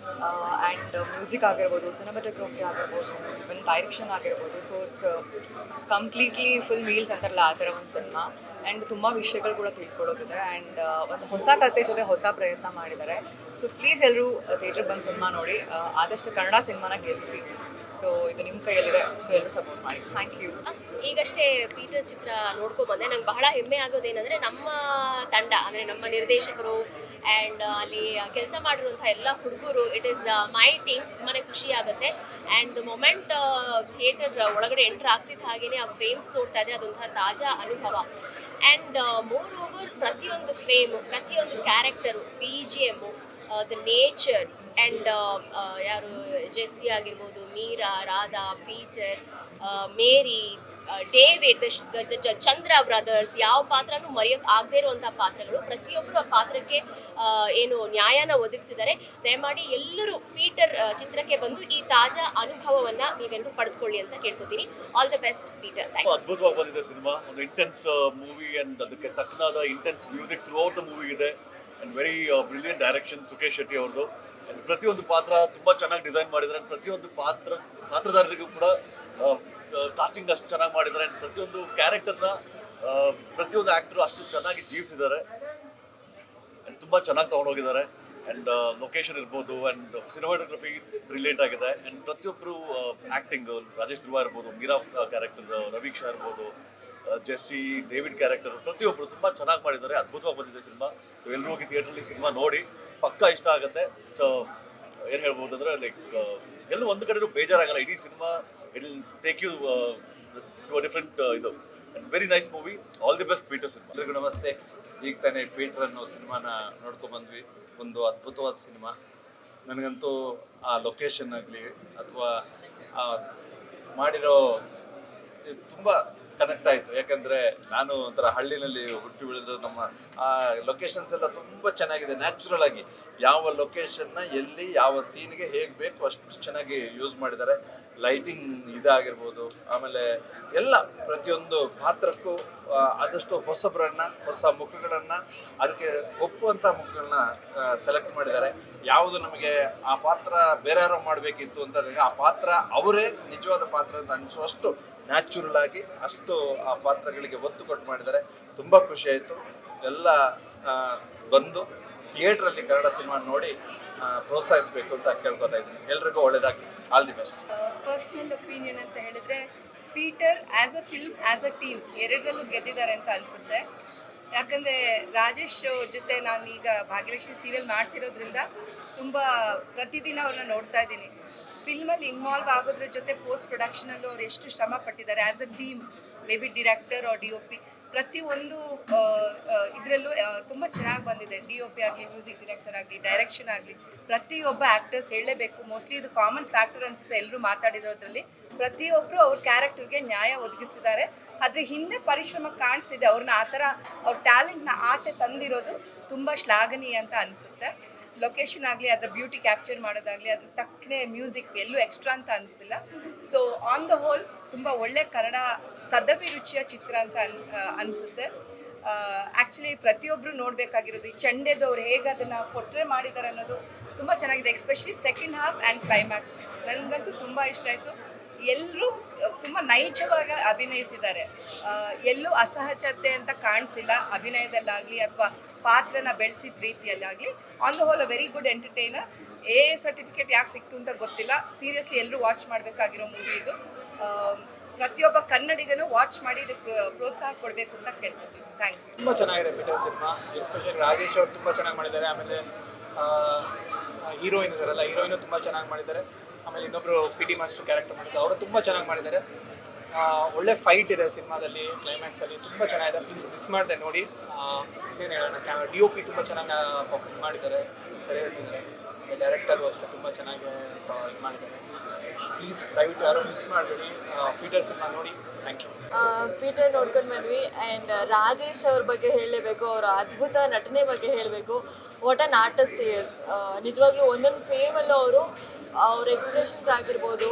ಆ್ಯಂಡ್ ಮ್ಯೂಸಿಕ್ ಆಗಿರ್ಬೋದು, ಸಿನಿಮಾಟೋಗ್ರಫಿ ಆಗಿರ್ಬೋದು, ಇವನ್ ಡೈರೆಕ್ಷನ್ ಆಗಿರ್ಬೋದು. So it's completely full meals ಅಂತಾರಲ್ಲ ಆ ಥರ ಒಂದು ಸಿನಿಮಾ. ಆ್ಯಂಡ್ ತುಂಬ ವಿಷಯಗಳು ಕೂಡ ತಿಳ್ಕೊಳ್ಳೋದಿದೆ. ಆ್ಯಂಡ್ ಒಂದು ಹೊಸ ಕಥೆ ಜೊತೆ ಹೊಸ ಪ್ರಯತ್ನ ಮಾಡಿದ್ದಾರೆ. ಸೊ ಪ್ಲೀಸ್ ಎಲ್ಲರೂ ಥಿಯೇಟ್ರಿಗೆ ಬಂದು ಸಿನಿಮಾ ನೋಡಿ. ಆದಷ್ಟು ಕನ್ನಡ ಸಿನಿಮಾನ ಗೆಲ್ಲಿಸಿ. ಸೊ ಇದು ನಿಮ್ಮ ಕೈಯಲ್ಲಿದೆ. ಸೊ ಎಲ್ಲರೂ ಸಪೋರ್ಟ್ ಮಾಡಿ. Thank you. ಈಗಷ್ಟೇ ಪೀಟರ್ ಚಿತ್ರ ನೋಡ್ಕೊಂಡ್ಬಂದೆ. ನಂಗೆ ಬಹಳ ಹೆಮ್ಮೆ ಆಗೋದೇನೆಂದರೆ ನಮ್ಮ ತಂಡ, ಅಂದರೆ ನಮ್ಮ ನಿರ್ದೇಶಕರು ಆ್ಯಂಡ್ ಅಲ್ಲಿ ಕೆಲಸ ಮಾಡಿರುವಂಥ ಎಲ್ಲ ಹುಡುಗರು, ಇಟ್ ಈಸ್ ಮೈ ಟೀಮ್. ತುಂಬಾ ಖುಷಿ ಆಗುತ್ತೆ. ಆ್ಯಂಡ್ ದ ಮೊಮೆಂಟ್ ಥಿಯೇಟರ್ ಒಳಗಡೆ ಎಂಟ್ರ್ ಆಗ್ತಿದ್ದ ಹಾಗೆಯೇ ಆ ಫ್ರೇಮ್ಸ್ ನೋಡ್ತಾ ಇದ್ದರೆ ಅದೊಂಥರ ತಾಜಾ ಅನುಭವ. ಆ್ಯಂಡ್ ಮೋರ್ ಓವರ್ ಪ್ರತಿಯೊಂದು ಫ್ರೇಮು, ಪ್ರತಿಯೊಂದು character, BGM, the nature and ಯಾರು ಜೆಸ್ಸಿ ಆಗಿರ್ಬೋದು, ಮೀರಾ, ರಾಧಾ, ಪೀಟರ್, ಮೇರಿ, ಡೇವಿಡ್ ಚಂದ್ರ ಬ್ರದರ್ಸ್ ಯಾವ ಪಾತ್ರನೂ ಮರೆಯೋಕೆ ಆಗದೇ ಇರುವಂತಹ ಪಾತ್ರಗಳು. ಪ್ರತಿಯೊಬ್ಬರು ಆ ಪಾತ್ರಕ್ಕೆ ಏನು ನ್ಯಾಯನ ಒದಗಿಸಿದ್ದಾರೆ. ದಯಮಾಡಿ ಎಲ್ಲರೂ ಪೀಟರ್ ಚಿತ್ರಕ್ಕೆ ಬಂದು ಈ ತಾಜಾ ಅನುಭವವನ್ನ ನೀವೆಲ್ಲರೂ ಪಡೆದುಕೊಳ್ಳಿ ಅಂತ ಕೇಳ್ಕೊತೀನಿ. All the best Peter. Thank you. ಅದ್ಭುತವಾಗಿ ಬಂದಿದೆ ಸಿನಿಮಾ. ಒಂದು ಇಂಟೆನ್ಸ್ ಮೂವಿ ಅಂಡ್ ಅದಕ್ಕೆ ತಕ್ಕನಾದ intense music throughout the movie ಇದೆ and very brilliant direction Sukhesh Shetty ಅವ್ರದ್ದು. ಅಂಡ್ ಪ್ರತಿಯೊಂದು ಪಾತ್ರ ತುಂಬ ಚೆನ್ನಾಗಿ ಡಿಸೈನ್ ಮಾಡಿದ್ದಾರೆ. ಪ್ರತಿಯೊಂದು ಪಾತ್ರಧಾರರಿಗೂ ಕೂಡ ಕಾಸ್ಟಿಂಗ್ ಅಷ್ಟು ಚೆನ್ನಾಗಿ ಮಾಡಿದ್ದಾರೆ. ಅಂಡ್ ಪ್ರತಿಯೊಂದು ಕ್ಯಾರೆಕ್ಟರ್ನ ಪ್ರತಿಯೊಂದು ಆ್ಯಕ್ಟರು ಅಷ್ಟು ಚೆನ್ನಾಗಿ ಜೀವಿಸಿದ್ದಾರೆ ಆ್ಯಂಡ್ ತುಂಬ ಚೆನ್ನಾಗಿ ತೊಗೊಂಡೋಗಿದ್ದಾರೆ. ಆ್ಯಂಡ್ ಲೊಕೇಶನ್ ಇರ್ಬೋದು ಆ್ಯಂಡ್ ಸಿನಿಮಾಟೋಗ್ರಫಿ ಬ್ರಿಲಿಯಂಟ್ ಆಗಿದೆ. ಆ್ಯಂಡ್ ಪ್ರತಿಯೊಬ್ಬರು ಆ್ಯಕ್ಟಿಂಗ್, ರಾಜೇಶ್ ಧ್ರುವ ಇರ್ಬೋದು, ಮೀರಾ ಕ್ಯಾರೆಕ್ಟರ್, ರವೀಕ್ಷಾ ಇರ್ಬೋದು, ಜೆಸ್ಸಿ, ಡೇವಿಡ್ ಕ್ಯಾರೆಕ್ಟರ್, ಪ್ರತಿಯೊಬ್ಬರು ತುಂಬ ಚೆನ್ನಾಗಿ ಮಾಡಿದ್ದಾರೆ. ಅದ್ಭುತವಾಗಿ ಬಂದಿದೆ ಸಿನಿಮಾ. ಸೊ ಎಲ್ಲರೂ ಹೋಗಿ ಥಿಯೇಟ್ರಲ್ಲಿ ಸಿನಿಮಾ ನೋಡಿ ಪಕ್ಕಾ ಇಷ್ಟ ಆಗುತ್ತೆ. ಸೊ ಏನು ಹೇಳ್ಬೋದು ಅಂದರೆ ಲೈಕ್ ಎಲ್ಲೂ ಒಂದು ಕಡೆಯೂ ಬೇಜಾರಾಗಲ್ಲ. ಇಡೀ cinema it will take you to a different ಇದು and very nice movie. All the best Peter cinema. ಎಲ್ಲರಿಗೂ ನಮಸ್ತೆ. ಈಗ ತಾನೇ ಪೀಟರ್ ಅನ್ನೋ ಸಿನಿಮಾನ ನೋಡ್ಕೊಂಡ್ಬಂದ್ವಿ. ಒಂದು ಅದ್ಭುತವಾದ ಸಿನಿಮಾ. ನನಗಂತೂ ಆ ಲೊಕೇಶನ್ ಆಗಲಿ ಅಥವಾ ಮಾಡಿರೋ ತುಂಬ ಕನೆಕ್ಟ್ ಆಯಿತು. ಯಾಕಂದರೆ ನಾನು ಒಂಥರ ಹಳ್ಳಿನಲ್ಲಿ ಹುಟ್ಟಿ ಬೆಳೆದ್ರೆ ನಮ್ಮ ಆ ಲೊಕೇಶನ್ಸ್ ಎಲ್ಲ ತುಂಬ ಚೆನ್ನಾಗಿದೆ. ನ್ಯಾಚುರಲ್ ಆಗಿ ಯಾವ ಲೊಕೇಶನ್ನ ಎಲ್ಲಿ ಯಾವ ಸೀನ್ಗೆ ಹೇಗೆ ಬೇಕು ಅಷ್ಟು ಚೆನ್ನಾಗಿ ಯೂಸ್ ಮಾಡಿದ್ದಾರೆ. ಲೈಟಿಂಗ್ ಇದಾಗಿರ್ಬೋದು, ಆಮೇಲೆ ಎಲ್ಲ ಪ್ರತಿಯೊಂದು ಪಾತ್ರಕ್ಕೂ ಆದಷ್ಟು ಹೊಸಬ್ರನ್ನ, ಹೊಸ ಮುಖಗಳನ್ನು, ಅದಕ್ಕೆ ಒಪ್ಪುವಂಥ ಮುಖಗಳನ್ನ ಸೆಲೆಕ್ಟ್ ಮಾಡಿದ್ದಾರೆ. ಯಾವುದು ನಮಗೆ ಆ ಪಾತ್ರ ಬೇರೆ ಯಾರೋ ಮಾಡಬೇಕಿತ್ತು ಅಂತಂದರೆ ಆ ಪಾತ್ರ ಅವರೇ ನಿಜವಾದ ಪಾತ್ರ ಅಂತ ಅನಿಸುವಷ್ಟು ನ್ಯಾಚುರಲ್ ಆಗಿ ಅಷ್ಟು ಆ ಪಾತ್ರಗಳಿಗೆ ಒತ್ತು ಕೊಟ್ಟು ಮಾಡಿದ್ದಾರೆ. ತುಂಬ ಖುಷಿ ಆಯಿತು. ಎಲ್ಲ ಬಂದು ಥಿಯೇಟ್ರಲ್ಲಿ ಕನ್ನಡ ಸಿನಿಮಾ ನೋಡಿ ಪ್ರೋತ್ಸಾಹಿಸಬೇಕು ಅಂತ ಕೇಳ್ಕೊತಾ ಇದ್ದೀನಿ. ಎಲ್ರಿಗೂ ಒಳ್ಳೇದಾಗಿ. All the best. Personal opinion ಅಂತ ಹೇಳಿದ್ರೆ Peter as a film as a team ಎರಡರಲ್ಲೂ ಗೆದ್ದಿದ್ದಾರೆ ಅಂತ ಅನಿಸುತ್ತೆ. ಯಾಕಂದರೆ ರಾಜೇಶ್ ಜೊತೆ ನಾನು ಈಗ ಭಾಗ್ಯಲಕ್ಷ್ಮಿ ಸೀರಿಯಲ್ ಮಾಡ್ತಿರೋದ್ರಿಂದ ತುಂಬ ಪ್ರತಿದಿನ ಅವ್ರನ್ನ ನೋಡ್ತಾ ಇದ್ದೀನಿ. ಫಿಲ್ಮಲ್ಲಿ ಇನ್ವಾಲ್ವ್ ಆಗೋದ್ರ ಜೊತೆ ಪೋಸ್ಟ್ ಪ್ರೊಡಕ್ಷನಲ್ಲೂ ಅವ್ರು ಎಷ್ಟು ಶ್ರಮ ಪಟ್ಟಿದ್ದಾರೆ as a team, maybe director or DOP ಪ್ರತಿಯೊಂದು ಇದರಲ್ಲೂ ತುಂಬ ಚೆನ್ನಾಗಿ ಬಂದಿದೆ. DOP ಆಗಲಿ, ಮ್ಯೂಸಿಕ್ ಡೈರೆಕ್ಟರ್ ಆಗಲಿ, ಡೈರೆಕ್ಷನ್ ಆಗಲಿ, ಪ್ರತಿಯೊಬ್ಬ ಆ್ಯಕ್ಟರ್ಸ್ ಹೇಳಲೇಬೇಕು. ಮೋಸ್ಟ್ಲಿ ಇದು ಕಾಮನ್ ಫ್ಯಾಕ್ಟರ್ ಅನಿಸುತ್ತೆ ಎಲ್ಲರೂ ಮಾತಾಡಿರೋದ್ರಲ್ಲಿ. ಪ್ರತಿಯೊಬ್ಬರು ಅವ್ರ ಕ್ಯಾರೆಕ್ಟರ್ಗೆ ನ್ಯಾಯ ಒದಗಿಸಿದ್ದಾರೆ. ಆದರೆ ಹಿಂದೆ ಪರಿಶ್ರಮ ಕಾಣಿಸ್ತಿದೆ. ಅವ್ರನ್ನ ಆ ಥರ ಅವ್ರ ಟ್ಯಾಲೆಂಟ್ನ ಆಚೆ ತಂದಿರೋದು ತುಂಬ ಶ್ಲಾಘನೀಯ ಅಂತ ಅನಿಸುತ್ತೆ. ಲೊಕೇಶನ್ ಆಗಲಿ, ಅದರ ಬ್ಯೂಟಿ ಕ್ಯಾಪ್ಚರ್ ಮಾಡೋದಾಗಲಿ, ಅದ್ರ ತಕ್ಕನೆ ಮ್ಯೂಸಿಕ್ ಎಲ್ಲೂ ಎಕ್ಸ್ಟ್ರಾ ಅಂತ ಅನಿಸ್ತಿಲ್ಲ. ಸೊ ಆನ್ ದ ಹೋಲ್ ತುಂಬ ಒಳ್ಳೆ ಕನ್ನಡ ಸದಭಿರುಚಿಯ ಚಿತ್ರ ಅಂತ ಅನಿಸುತ್ತೆ. ಆ್ಯಕ್ಚುಲಿ ಪ್ರತಿಯೊಬ್ಬರು ನೋಡಬೇಕಾಗಿರೋದು ಈ ಚಂಡೆದವ್ರು ಹೇಗೆ ಅದನ್ನು ಪೊಟ್ರೆ ಮಾಡಿದ್ದಾರೆ ಅನ್ನೋದು ತುಂಬ ಚೆನ್ನಾಗಿದೆ. Especially second half and climax ನನಗಂತೂ ತುಂಬ ಇಷ್ಟ ಆಯಿತು. ಎಲ್ಲರೂ ತುಂಬ ನೈಜವಾಗಿ ಅಭಿನಯಿಸಿದ್ದಾರೆ. ಎಲ್ಲೂ ಅಸಹಜತೆ ಅಂತ ಕಾಣಿಸಿಲ್ಲ ಅಭಿನಯದಲ್ಲಾಗಲಿ ಅಥವಾ ಪಾತ್ರನ ಬೆಳೆಸಿದ ರೀತಿಯಲ್ಲಾಗಲಿ. On the whole a very good entertainer. Certificate ಯಾಕೆ ಸಿಕ್ತು ಅಂತ ಗೊತ್ತಿಲ್ಲ. ಸೀರಿಯಸ್ಲಿ ಎಲ್ಲರೂ ವಾಚ್ ಮಾಡಬೇಕಾಗಿರೋ ಮೂವಿ ಇದು. ಪ್ರತಿಯೊಬ್ಬ ಕನ್ನಡಿಗನು ವಾಚ್ ಮಾಡಿ ಇದಕ್ಕೆ ಪ್ರೋತ್ಸಾಹ ಕೊಡಬೇಕು ಅಂತ ಕೇಳ್ಕೊತೀನಿ. Thank you. ತುಂಬ ಚೆನ್ನಾಗಿದೆ ಪೀಟರ್ ಸಿನಿಮಾ. ಎಸ್ಪೆಷಲಿ ರಾಜೇಶ್ ಅವರು ತುಂಬ ಚೆನ್ನಾಗಿ ಮಾಡಿದ್ದಾರೆ. ಆಮೇಲೆ ಹೀರೋಯಿನ್ ಇದಾರಲ್ಲ, ಹೀರೋಯಿನು ತುಂಬ ಚೆನ್ನಾಗಿ ಮಾಡಿದ್ದಾರೆ. ಆಮೇಲೆ ಇನ್ನೊಬ್ಬರು PT ಮಾಸ್ಟರ್ ಕ್ಯಾರೆಕ್ಟರ್ ಮಾಡಿದ್ದಾರೆ, ಅವರು ತುಂಬ ಚೆನ್ನಾಗಿ ಮಾಡಿದ್ದಾರೆ. ಒಳ್ಳೆ ಫೈಟ್ ಇದೆ ಸಿನಿಮಾದಲ್ಲಿ, ಕ್ಲೈಮ್ಯಾಕ್ಸಲ್ಲಿ ತುಂಬ ಚೆನ್ನಾಗಿದೆ. ಪ್ಲೀಸ್ ಮಿಸ್ ಮಾಡಿದೆ ನೋಡಿ. ಇನ್ನೇನು ಹೇಳೋಣ, DOP ತುಂಬ ಚೆನ್ನಾಗಿ ಪರ್ಫಾರ್ಮ್ ಮಾಡಿದ್ದಾರೆ, ಸರಿಯಾಗಿದ್ದಾರೆ. ಡೈರೆಕ್ಟರು ಅಷ್ಟೇ ತುಂಬ ಚೆನ್ನಾಗಿ ಇದು ಮಾಡಿದ್ದಾರೆ. ಪ್ಲೀಸ್ ದಯವಿಟ್ಟು ಯಾರು ಮಿಸ್ ಮಾಡಬೇಡಿ, ಪೀಟರ್ ಸಿನಿಮಾ ನೋಡಿ. Thank you. ಪೀಟರ್ ನೋಡ್ಕೊಂಡು ಬಂದ್ವಿ. ಆ್ಯಂಡ್ ರಾಜೇಶ್ ಅವ್ರ ಬಗ್ಗೆ ಹೇಳಲೇಬೇಕು, ಅವರ ಅದ್ಭುತ ನಟನೆ ಬಗ್ಗೆ ಹೇಳಬೇಕು. What on artist years. ನಿಜವಾಗ್ಲೂ ಒಂದೊಂದು ಫೇಮಲ್ಲೂ ಅವ್ರ ಎಕ್ಸ್ಪ್ರೆಷನ್ಸ್ ಆಗಿರ್ಬೋದು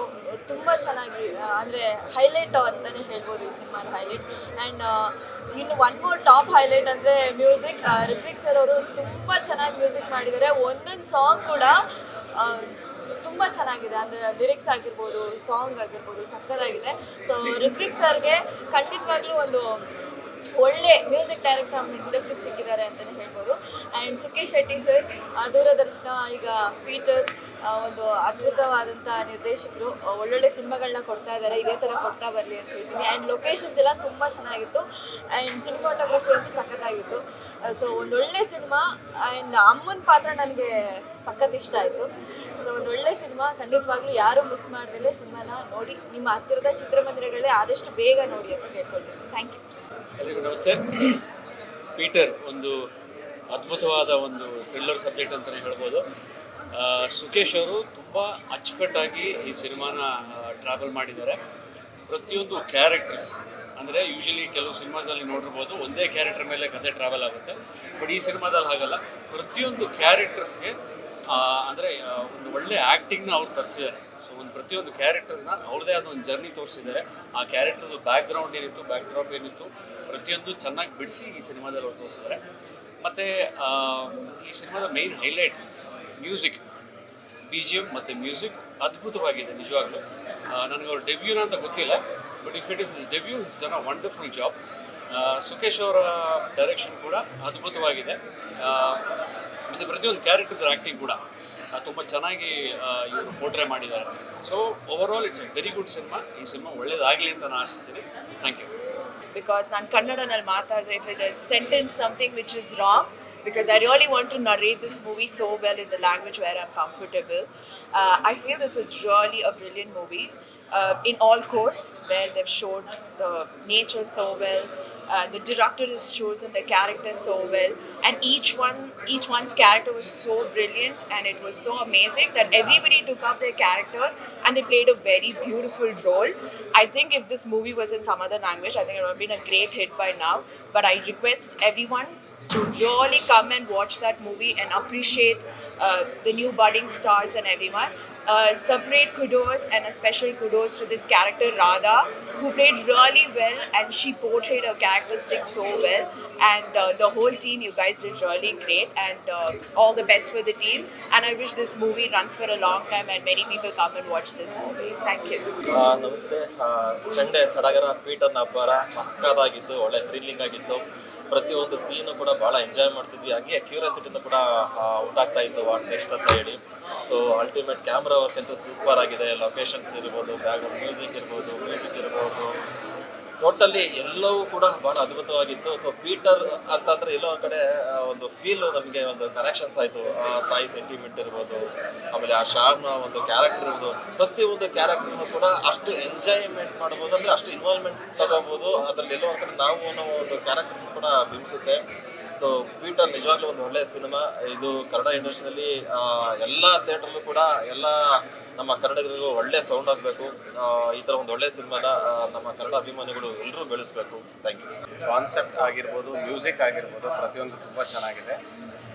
ತುಂಬ ಚೆನ್ನಾಗಿ, ಅಂದರೆ ಹೈಲೈಟ್ ಅಂತಲೇ ಹೇಳ್ಬೋದು ಈ ಸಿನಿಮಾನ ಹೈಲೈಟ್. ಆ್ಯಂಡ್ ಇನ್ನು ಒನ್ ಮೋರ್ ಟಾಪ್ ಹೈಲೈಟ್ ಅಂದರೆ ಮ್ಯೂಸಿಕ್. ಋತ್ವಿಕ್ ಸರ್ ಅವರು ತುಂಬ ಚೆನ್ನಾಗಿ ಮ್ಯೂಸಿಕ್ ಮಾಡಿದ್ದಾರೆ. ಒಂದೊಂದು ಸಾಂಗ್ ಕೂಡ ತುಂಬ ಚೆನ್ನಾಗಿದೆ. ಅಂದರೆ ಲಿರಿಕ್ಸ್ ಆಗಿರ್ಬೋದು, ಸಾಂಗ್ ಆಗಿರ್ಬೋದು ಸಕ್ಕತ್ತಾಗಿದೆ. ಸೊ ಋತ್ವಿಕ್ ಸರ್ಗೆ ಖಂಡಿತವಾಗ್ಲೂ ಒಂದು ಒಳ್ಳೆ ಮ್ಯೂಸಿಕ್ ಡೈರೆಕ್ಟರ್ ನಮ್ಮ ಇಂಡಸ್ಟ್ರಿಗೆ ಸಿಕ್ಕಿದ್ದಾರೆ ಅಂತಲೇ ಹೇಳ್ಬೋದು. ಆ್ಯಂಡ್ ಸುಖೇಶ್ ಶೆಟ್ಟಿ ಸರ್, ದೂರದರ್ಶನ, ಈಗ ಪೀಟರ್, ಒಂದು ಅದ್ಭುತವಾದಂಥ ನಿರ್ದೇಶಕರು. ಒಳ್ಳೊಳ್ಳೆ ಸಿನಿಮಾಗಳನ್ನ ಕೊಡ್ತಾ ಇದ್ದಾರೆ, ಇದೇ ಥರ ಕೊಡ್ತಾ ಬರಲಿ ಅಂತ ಹೇಳ್ತೀನಿ. ಆ್ಯಂಡ್ ಲೊಕೇಶನ್ಸ್ ಎಲ್ಲ ತುಂಬ ಚೆನ್ನಾಗಿತ್ತು. ಆ್ಯಂಡ್ ಸಿನಿಮಾಟೋಗ್ರಫಿ ಅಂತೂ ಸಖತ್ತಾಗಿತ್ತು. ಸೊ ಒಂದೊಳ್ಳೆ ಸಿನಿಮಾ. ಆ್ಯಂಡ್ ಅಮ್ಮನ ಪಾತ್ರ ನನಗೆ ಸಖತ್ ಇಷ್ಟ ಆಯಿತು. ಸೊ ಒಂದೊಳ್ಳೆ ಸಿನಿಮಾ. ಖಂಡಿತವಾಗ್ಲೂ ಯಾರೂ ಮಿಸ್ ಮಾಡ್ದಲೇ ಸಿನಿಮಾನ ನೋಡಿ, ನಿಮ್ಮ ಹತ್ತಿರದ ಚಿತ್ರಮಂದಿರಗಳೇ ಆದಷ್ಟು ಬೇಗ ನೋಡಿ ಅಂತ ಕೇಳ್ಕೊಳ್ತೀನಿ. Thank you. ಎಲ್ರಿಗೂ ನಮಸ್ತೆ. ಪೀಟರ್ ಒಂದು ಅದ್ಭುತವಾದ ಒಂದು ಥ್ರಿಲ್ಲರ್ ಸಬ್ಜೆಕ್ಟ್ ಅಂತಲೇ ಹೇಳ್ಬೋದು. ಸುಖೇಶ್ ಅವರು ತುಂಬ ಅಚ್ಚುಕಟ್ಟಾಗಿ ಈ ಸಿನಿಮಾನ ಟ್ರಾವೆಲ್ ಮಾಡಿದ್ದಾರೆ. ಪ್ರತಿಯೊಂದು ಕ್ಯಾರೆಕ್ಟರ್ಸ್ ಅಂದರೆ ಯೂಶಲಿ ಕೆಲವು ಸಿನಿಮಾಸಲ್ಲಿ ನೋಡಿರ್ಬೋದು ಒಂದೇ ಕ್ಯಾರೆಕ್ಟರ್ ಮೇಲೆ ಕತೆ ಟ್ರಾವೆಲ್ ಆಗುತ್ತೆ. ಬಟ್ ಈ ಸಿನಿಮಾದಲ್ಲಿ ಹಾಗಲ್ಲ, ಪ್ರತಿಯೊಂದು ಕ್ಯಾರೆಕ್ಟರ್ಸ್ಗೆ ಅಂದರೆ ಒಂದು ಒಳ್ಳೆ ಆ್ಯಕ್ಟಿಂಗ್ನ ಅವ್ರು ತರಿಸಿದ್ದಾರೆ. ಸೊ ಒಂದು ಪ್ರತಿಯೊಂದು ಕ್ಯಾರೆಕ್ಟರ್ಸ್ನ ಅವ್ರದ್ದೇ ಆದ ಒಂದು ಜರ್ನಿ ತೋರಿಸಿದ್ದಾರೆ. ಆ ಕ್ಯಾರೆಕ್ಟರ್ದು ಬ್ಯಾಕ್ಗ್ರೌಂಡ್ ಏನಿತ್ತು, ಬ್ಯಾಕ್ ಡ್ರಾಪ್ ಏನಿತ್ತು, ಪ್ರತಿಯೊಂದು ಚೆನ್ನಾಗಿ ಬಿಡಿಸಿ ಈ ಸಿನಿಮಾದಲ್ಲಿ ಅವ್ರು ತೋರಿಸಿದ್ದಾರೆ. ಮತ್ತು ಈ ಸಿನಿಮಾದ ಮೇಯ್ನ್ ಹೈಲೈಟ್ ಮ್ಯೂಸಿಕ್, BGM ಮತ್ತು ಮ್ಯೂಸಿಕ್ ಅದ್ಭುತವಾಗಿದೆ ನಿಜವಾಗ್ಲೂ. ನನಗೆ ಅವ್ರ ಡೆಬ್ಯೂನ ಅಂತ ಗೊತ್ತಿಲ್ಲ, but if it is is debut is done a wonderful job. Sukesh ಅವರ ಡೈರೆಕ್ಷನ್ ಕೂಡ ಅದ್ಭುತವಾಗಿದೆ. ಮತ್ತು ಪ್ರತಿಯೊಂದು ಕ್ಯಾರೆಕ್ಟರ್ಸ್ ಆ್ಯಕ್ಟಿಂಗ್ ಕೂಡ ತುಂಬ ಚೆನ್ನಾಗಿ ಇವರು ಪೋರ್ಟ್ರೇ ಮಾಡಿದ್ದಾರೆ. So over it's A very good cinema. ಈ ಸಿನಿಮಾ ಒಳ್ಳೇದಾಗಲಿ ಅಂತ ನಾನು ಆಶಿಸ್ತೀನಿ. Thank you. ಬಿಕಾಸ್ ನಾನು ಕನ್ನಡನಲ್ಲಿ ಮಾತಾಡಿದ್ರೆ if it is sentence something which is wrong, because I really want to narrate this movie so well in the language where I'm comfortable. I feel this was really a brilliant movie in all course, where they've showed the nature so well. The director has chosen the characters so well, and each one's character was so brilliant, and it was so amazing that everybody took up their character and they played a very beautiful role. I think if this movie was in some other language, I think it would have been a great hit by now. But I request everyone to really come and watch that movie and appreciate the new budding stars and everyone. Separate kudos and a special kudos to this character Radha, who played really well, and she portrayed her characteristics so well. And the whole team, you guys did really great, and all the best for the team. And I wish this movie runs for a long time and many people come and watch this movie. Thank you. ನಮಸ್ತೆ. ಚಂಡೆ ಸಡಗರ ಪೀಟರ್ನ ಅಬ್ಬರ ಸಕ್ಕದಾಗಿತ್ತು, ಒಳ್ಳೆ thrilling ಆಗಿತ್ತು. ಪ್ರತಿಯೊಂದು ಸೀನು ಕೂಡ ಭಾಳ enjoy ಮಾಡ್ತಿದ್ವಿ. ಹಾಗೆ ಕ್ಯೂರಿಯಾಸಿಟಿನೂ ಕೂಡ ಉಂಟಾಗ್ತಾ ಇತ್ತು ವಾಟ್ ನೆಕ್ಸ್ಟ್ ಅಂತ ಹೇಳಿ. ಸೊ ಅಲ್ಟಿಮೇಟ್ ಕ್ಯಾಮ್ರಾ ವರ್ಕ್ ಅಂತೂ ಸೂಪರ್ ಆಗಿದೆ. ಲೊಕೇಶನ್ಸ್ ಇರ್ಬೋದು, ಬ್ಯಾಕ್ಗ್ರೌಂಡ್ ಮ್ಯೂಸಿಕ್ ಇರ್ಬೋದು, ಟೋಟಲಿ ಎಲ್ಲವೂ ಕೂಡ ಭಾಳ ಅದ್ಭುತವಾಗಿತ್ತು. ಸೊ ಪೀಟರ್ ಅಂತಂದರೆ ಎಲ್ಲೋ ಒಂದು ಕಡೆ ಒಂದು ಫೀಲು ನಮಗೆ ಒಂದು ಕನೆಕ್ಷನ್ಸ್ ಆಯಿತು. ತಾಯಿ ಸೆಂಟಿಮೆಂಟ್ ಇರ್ಬೋದು, ಆಮೇಲೆ ಆ ಶಾಮ್ನ ಒಂದು ಕ್ಯಾರೆಕ್ಟರ್ ಇರ್ಬೋದು, ಪ್ರತಿಯೊಂದು ಕ್ಯಾರೆಕ್ಟರ್ನು ಕೂಡ ಅಷ್ಟು ಎಂಜಾಯ್ಮೆಂಟ್ ಮಾಡ್ಬೋದು, ಅಂದರೆ ಅಷ್ಟು ಇನ್ವಾಲ್ವ್ಮೆಂಟ್ ತಗೋಬೋದು. ಅದರಲ್ಲಿ ಎಲ್ಲೋ ಒಂದು ಕಡೆ ನಾವು ಅನ್ನೋ ಒಂದು ಕ್ಯಾರೆಕ್ಟರ್ನು ಕೂಡ ಬಿಂಬಿಸುತ್ತೆ. ಸೊ ಪೀಟರ್ ನಿಜವಾಗ್ಲೂ ಒಂದು ಒಳ್ಳೆಯ ಸಿನಿಮಾ. ಇದು ಕನ್ನಡ ಇಂಡಸ್ಟ್ರಿಯಲ್ಲಿ ಎಲ್ಲ ಥಿಯೇಟ್ರಲ್ಲೂ ಕೂಡ ಎಲ್ಲ ನಮ್ಮ ಕನ್ನಡಿಗರಿಗೂ ಒಳ್ಳೆ ಸೌಂಡ್ ಆಗಬೇಕು. ಈ ಥರ ಒಂದು ಒಳ್ಳೆಯ ಸಿನಿಮಾನ ನಮ್ಮ ಕನ್ನಡ ಅಭಿಮಾನಿಗಳು ಎಲ್ಲರೂ ಬೆಳೆಸಬೇಕು. Thank you. ಕಾನ್ಸೆಪ್ಟ್ ಆಗಿರ್ಬೋದು, ಮ್ಯೂಸಿಕ್ ಆಗಿರ್ಬೋದು, ಪ್ರತಿಯೊಂದು ತುಂಬ ಚೆನ್ನಾಗಿದೆ.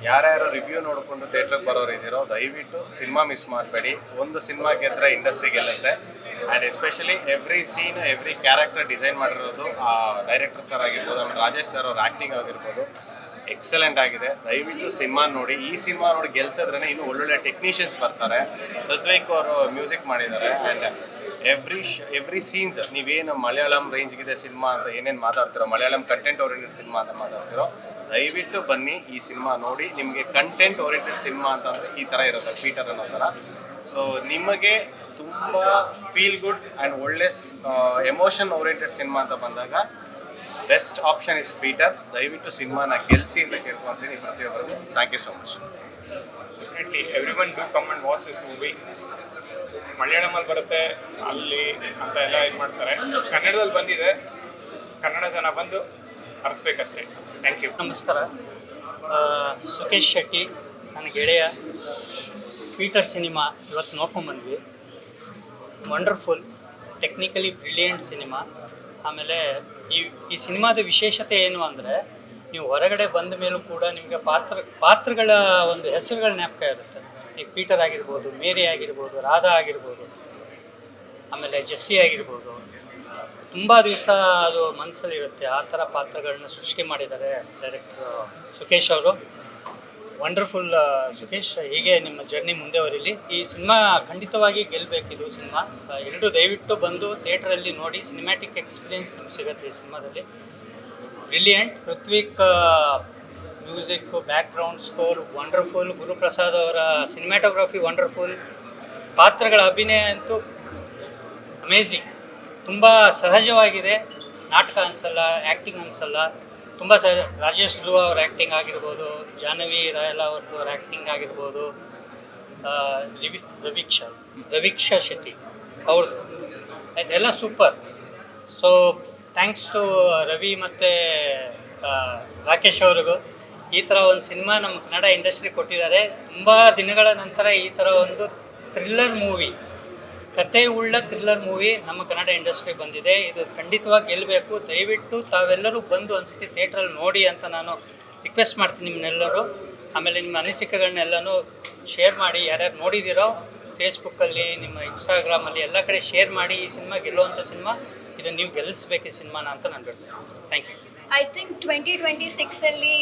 ಯಾರ್ಯಾರು ರಿವ್ಯೂ ನೋಡಿಕೊಂಡು ಥಿಯೇಟ್ರಿಗೆ ಬರೋರು ಇದ್ದೀರೋ ದಯವಿಟ್ಟು ಸಿನಿಮಾ ಮಿಸ್ ಮಾಡಬೇಡಿ. ಒಂದು ಸಿನಿಮಾ ಗೆದ್ದರೆ ಇಂಡಸ್ಟ್ರಿ ಗೆಲ್ಲುತ್ತೆ. And especially every scene, every character design ಮಾಡಿರೋದು ಡೈರೆಕ್ಟರ್ ಸರ್ ಆಗಿರ್ಬೋದು, ಆಮೇಲೆ ರಾಜೇಶ್ ಸರ್ ಅವ್ರ ಆ್ಯಕ್ಟಿಂಗ್ ಆಗಿರ್ಬೋದು ಎಕ್ಸಲೆಂಟ್ ಆಗಿದೆ. ದಯವಿಟ್ಟು ಸಿನಿಮಾ ನೋಡಿ. ಈ ಸಿನಿಮಾ ನೋಡಿ ಗೆಲ್ಸಿದ್ರೇ ಇನ್ನೂ ಒಳ್ಳೊಳ್ಳೆ ಟೆಕ್ನಿಷಿಯನ್ಸ್ ಬರ್ತಾರೆ. ಋತ್ವಿಕ್ ಅವರು ಮ್ಯೂಸಿಕ್ ಮಾಡಿದ್ದಾರೆ. ಆ್ಯಂಡ್ ಎವ್ರಿ ಸೀನ್ಸ್, ನೀವೇನು ಮಲಯಾಳಂ ರೇಂಜ್ಗಿದೆ ಸಿನಿಮಾ ಅಂತ ಏನೇನು ಮಾತಾಡ್ತಿರೋ, ಮಲಯಾಳಂ ಕಂಟೆಂಟ್ ಓರಿಯೆಂಟೆಡ್ ಸಿನಿಮಾ ಅಂತ ಮಾತಾಡ್ತಿರೋ, ದಯವಿಟ್ಟು ಬನ್ನಿ ಈ ಸಿನಿಮಾ ನೋಡಿ. ನಿಮಗೆ ಕಂಟೆಂಟ್ ಓರಿಯೆಂಟೆಡ್ ಸಿನಿಮಾ ಅಂತಂದರೆ ಈ ಥರ ಇರುತ್ತೆ, ಪೀಟರ್ ಅನ್ನೋ ಥರ. ಸೊ ನಿಮಗೆ ತುಂಬ ಫೀಲ್ ಗುಡ್ ಆ್ಯಂಡ್ ಒಳ್ಳೆ ಎಮೋಷನ್ ಓರಿಯೆಂಟೆಡ್ ಸಿನಿಮಾ ಅಂತ ಬಂದಾಗ ಬೆಸ್ಟ್ ಆಪ್ಷನ್ ಇಸ್ ಪೀಟರ್. ದಯವಿಟ್ಟು ಸಿನಿಮಾನ ಗೆಲ್ಲಿಸಿ ಅಂತ ಕೇಳ್ಕೊತೀನಿ ಪ್ರತಿಯೊಬ್ಬರಿಗೂ. Thank you so much. Definitely every one do come and watch this movie. ಮಲಯಾಳಮಲ್ಲಿ ಬರುತ್ತೆ ಅಲ್ಲಿ ಅಂತ ಎಲ್ಲ ಇದು ಮಾಡ್ತಾರೆ. ಕನ್ನಡದಲ್ಲಿ ಬಂದಿದೆ, ಕನ್ನಡ ಜನ ಬಂದು ಹರಿಸ್ಬೇಕಷ್ಟೇ. Thank you. ನಮಸ್ಕಾರ. ಸುಕೇಶ್ ಶೆಟ್ಟಿ ನನ್ನ ಗೆಳೆಯ. ಪೀಟರ್ ಸಿನಿಮಾ ಇವತ್ತು ನೋಡ್ಕೊಂಡ್ಬಂದ್ವಿ. Wonderful, technically brilliant cinema. ಆಮೇಲೆ ಈ ಸಿನಿಮಾದ ವಿಶೇಷತೆ ಏನು ಅಂದರೆ, ನೀವು ಹೊರಗಡೆ ಬಂದ ಮೇಲೂ ಕೂಡ ನಿಮಗೆ ಪಾತ್ರಗಳ ಒಂದು ಹೆಸರುಗಳ ಜ್ಞಾಪಕ ಇರುತ್ತೆ. ಈಗ ಪೀಟರ್ ಆಗಿರ್ಬೋದು, ಮೇರಿ ಆಗಿರ್ಬೋದು, ರಾಧಾ ಆಗಿರ್ಬೋದು, ಆಮೇಲೆ ಜೆಸ್ಸಿ ಆಗಿರ್ಬೋದು. ತುಂಬ ದಿವಸ ಅದು ಮನಸ್ಸಲ್ಲಿರುತ್ತೆ. ಆ ಥರ ಪಾತ್ರಗಳನ್ನ ಸೃಷ್ಟಿ ಮಾಡಿದ್ದಾರೆ ಡೈರೆಕ್ಟರ್ ಸುಕೇಶ್ ಅವರು. ವಂಡರ್ಫುಲ್ ಸುಕೇಶ್, ಹೀಗೆ ನಿಮ್ಮ ಜರ್ನಿ ಮುಂದೆ ಬರಲಿ. ಈ ಸಿನಿಮಾ ಖಂಡಿತವಾಗಿ ಗೆಲ್ಲಬೇಕಿದು ಸಿನಿಮಾ. ಎಲ್ಲರೂ ದಯವಿಟ್ಟು ಬಂದು ಥಿಯೇಟ್ರಲ್ಲಿ ನೋಡಿ. ಸಿನಿಮ್ಯಾಟಿಕ್ ಎಕ್ಸ್ಪೀರಿಯೆನ್ಸ್ ನಿಮ್ಗೆ ಸಿಗುತ್ತೆ ಈ ಸಿನಿಮಾದಲ್ಲಿ. Brilliant. Ritwik music, background score wonderful. Guruprasad ಅವರ ಸಿನಿಮ್ಯಾಟೋಗ್ರಫಿ ವಂಡರ್ಫುಲ್. ಪಾತ್ರಗಳ ಅಭಿನಯ ಅಂತೂ ಅಮೇಝಿಂಗ್. ತುಂಬ ಸಹಜವಾಗಿದೆ. ನಾಟಕ ಅನಿಸಲ್ಲ, ಆ್ಯಕ್ಟಿಂಗ್ ಅನಿಸಲ್ಲ. ತುಂಬ ರಾಜೇಶ್ ಧ್ರುವ ಅವ್ರ ಆ್ಯಕ್ಟಿಂಗ್ ಆಗಿರ್ಬೋದು, ಜಾಹ್ನವಿ ರಾಯಲ ಅವ್ರದ್ದು ಆ್ಯಕ್ಟಿಂಗ್ ಆಗಿರ್ಬೋದು, ರವೀಕ್ಷಾ ಶೆಟ್ಟಿ ಅವ್ರದ್ದು ಅದೆಲ್ಲ super. So thanks to Ravi ಮತ್ತು ರಾಕೇಶ್ ಅವ್ರಿಗೂ. ಈ ಥರ ಒಂದು ಸಿನಿಮಾ ನಮ್ಮ ಕನ್ನಡ ಇಂಡಸ್ಟ್ರಿ ಕೊಟ್ಟಿದ್ದಾರೆ. ತುಂಬ ದಿನಗಳ ನಂತರ ಈ ಥರ ಒಂದು ಥ್ರಿಲ್ಲರ್ ಮೂವಿ ಕತೆ ಉಳ್ಳ ಥ್ರಿಲ್ಲರ್ ಮೂವಿ ನಮ್ಮ ಕನ್ನಡ ಇಂಡಸ್ಟ್ರಿ ಬಂದಿದೆ. ಇದು ಖಂಡಿತವಾಗಿ ಗೆಲ್ಲಬೇಕು. ದಯವಿಟ್ಟು ತಾವೆಲ್ಲರೂ ಬಂದು ಅನ್ಸುತ್ತೆ ಥಿಯೇಟ್ರಲ್ಲಿ ನೋಡಿ ಅಂತ ನಾನು ರಿಕ್ವೆಸ್ಟ್ ಮಾಡ್ತೀನಿ ನಿಮ್ಮನ್ನೆಲ್ಲರೂ. ಆಮೇಲೆ ನಿಮ್ಮ ಅನಿಸಿಕೆಗಳನ್ನೆಲ್ಲನೂ ಶೇರ್ ಮಾಡಿ, ಯಾರ್ಯಾರು ನೋಡಿದ್ದೀರೋ ಫೇಸ್ಬುಕ್ಕಲ್ಲಿ, ನಿಮ್ಮ ಇನ್ಸ್ಟಾಗ್ರಾಮಲ್ಲಿ ಎಲ್ಲ ಕಡೆ ಶೇರ್ ಮಾಡಿ. ಈ ಸಿನಿಮಾ ಗೆಲ್ಲುವಂಥ ಸಿನಿಮಾ, ಇದನ್ನು ನೀವು ಗೆಲ್ಲಿಸ್ಬೇಕು ಈ ಸಿನಿಮಾನ ಅಂತ ನಾನು ಹೇಳ್ತೀನಿ. Thank you. I think 2026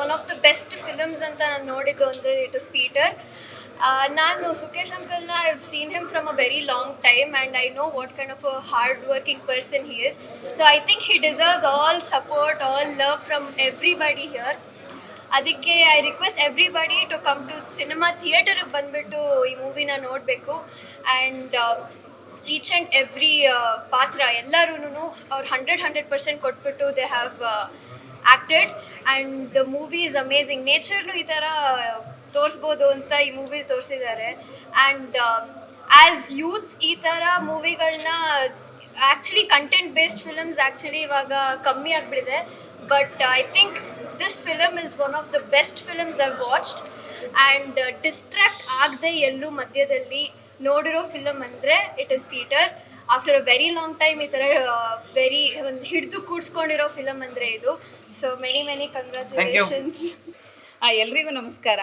one of the best films ಅಂತ ನಾನು ನೋಡಿದ್ದು ಅಂದರೆ ಇಟ್ ಇಸ್ ಪೀಟರ್. ನಾನು ಸುಕೇಶ್ ಅಂಕಲ್ನ I have seen him from a very long time and I know what kind of a hard working person he is. So I think he deserves all support, all love from everybody here. ಅದಕ್ಕೆ I request everybody to come to cinema ಥಿಯೇಟರ್ಗೆ ಬಂದುಬಿಟ್ಟು ಈ ಮೂವಿನ ನೋಡಬೇಕು. And each and every ಪಾತ್ರ ಎಲ್ಲರೂ ಅವ್ರು 100% ಕೊಟ್ಬಿಟ್ಟು they have acted and the movie is amazing. ನೇಚರ್ನು ಈ ಥರ ತೋರಿಸ್ಬೋದು ಅಂತ ಈ ಮೂವಿ ತೋರಿಸಿದ್ದಾರೆ. ಆ್ಯಂಡ್ ಆ್ಯಸ್ ಯೂತ್ಸ್ ಈ ಥರ ಮೂವಿಗಳನ್ನ actually content based films actually ಇವಾಗ ಕಮ್ಮಿ ಆಗಿಬಿಟ್ಟಿದೆ. But I think this film is one of the best films I watched. And distract ಆಗದೆ ಎಲ್ಲೂ ಮಧ್ಯದಲ್ಲಿ ನೋಡಿರೋ ಫಿಲಮ್ ಅಂದರೆ it is Peter. After a very long time ಈ ಥರ ವೆರಿ ಒಂದು ಹಿಡಿದು ಕೂಡಿಸ್ಕೊಂಡಿರೋ ಫಿಲಮ್ ಅಂದರೆ ಇದು. So many congratulations. ಎಲ್ರಿಗೂ ನಮಸ್ಕಾರ.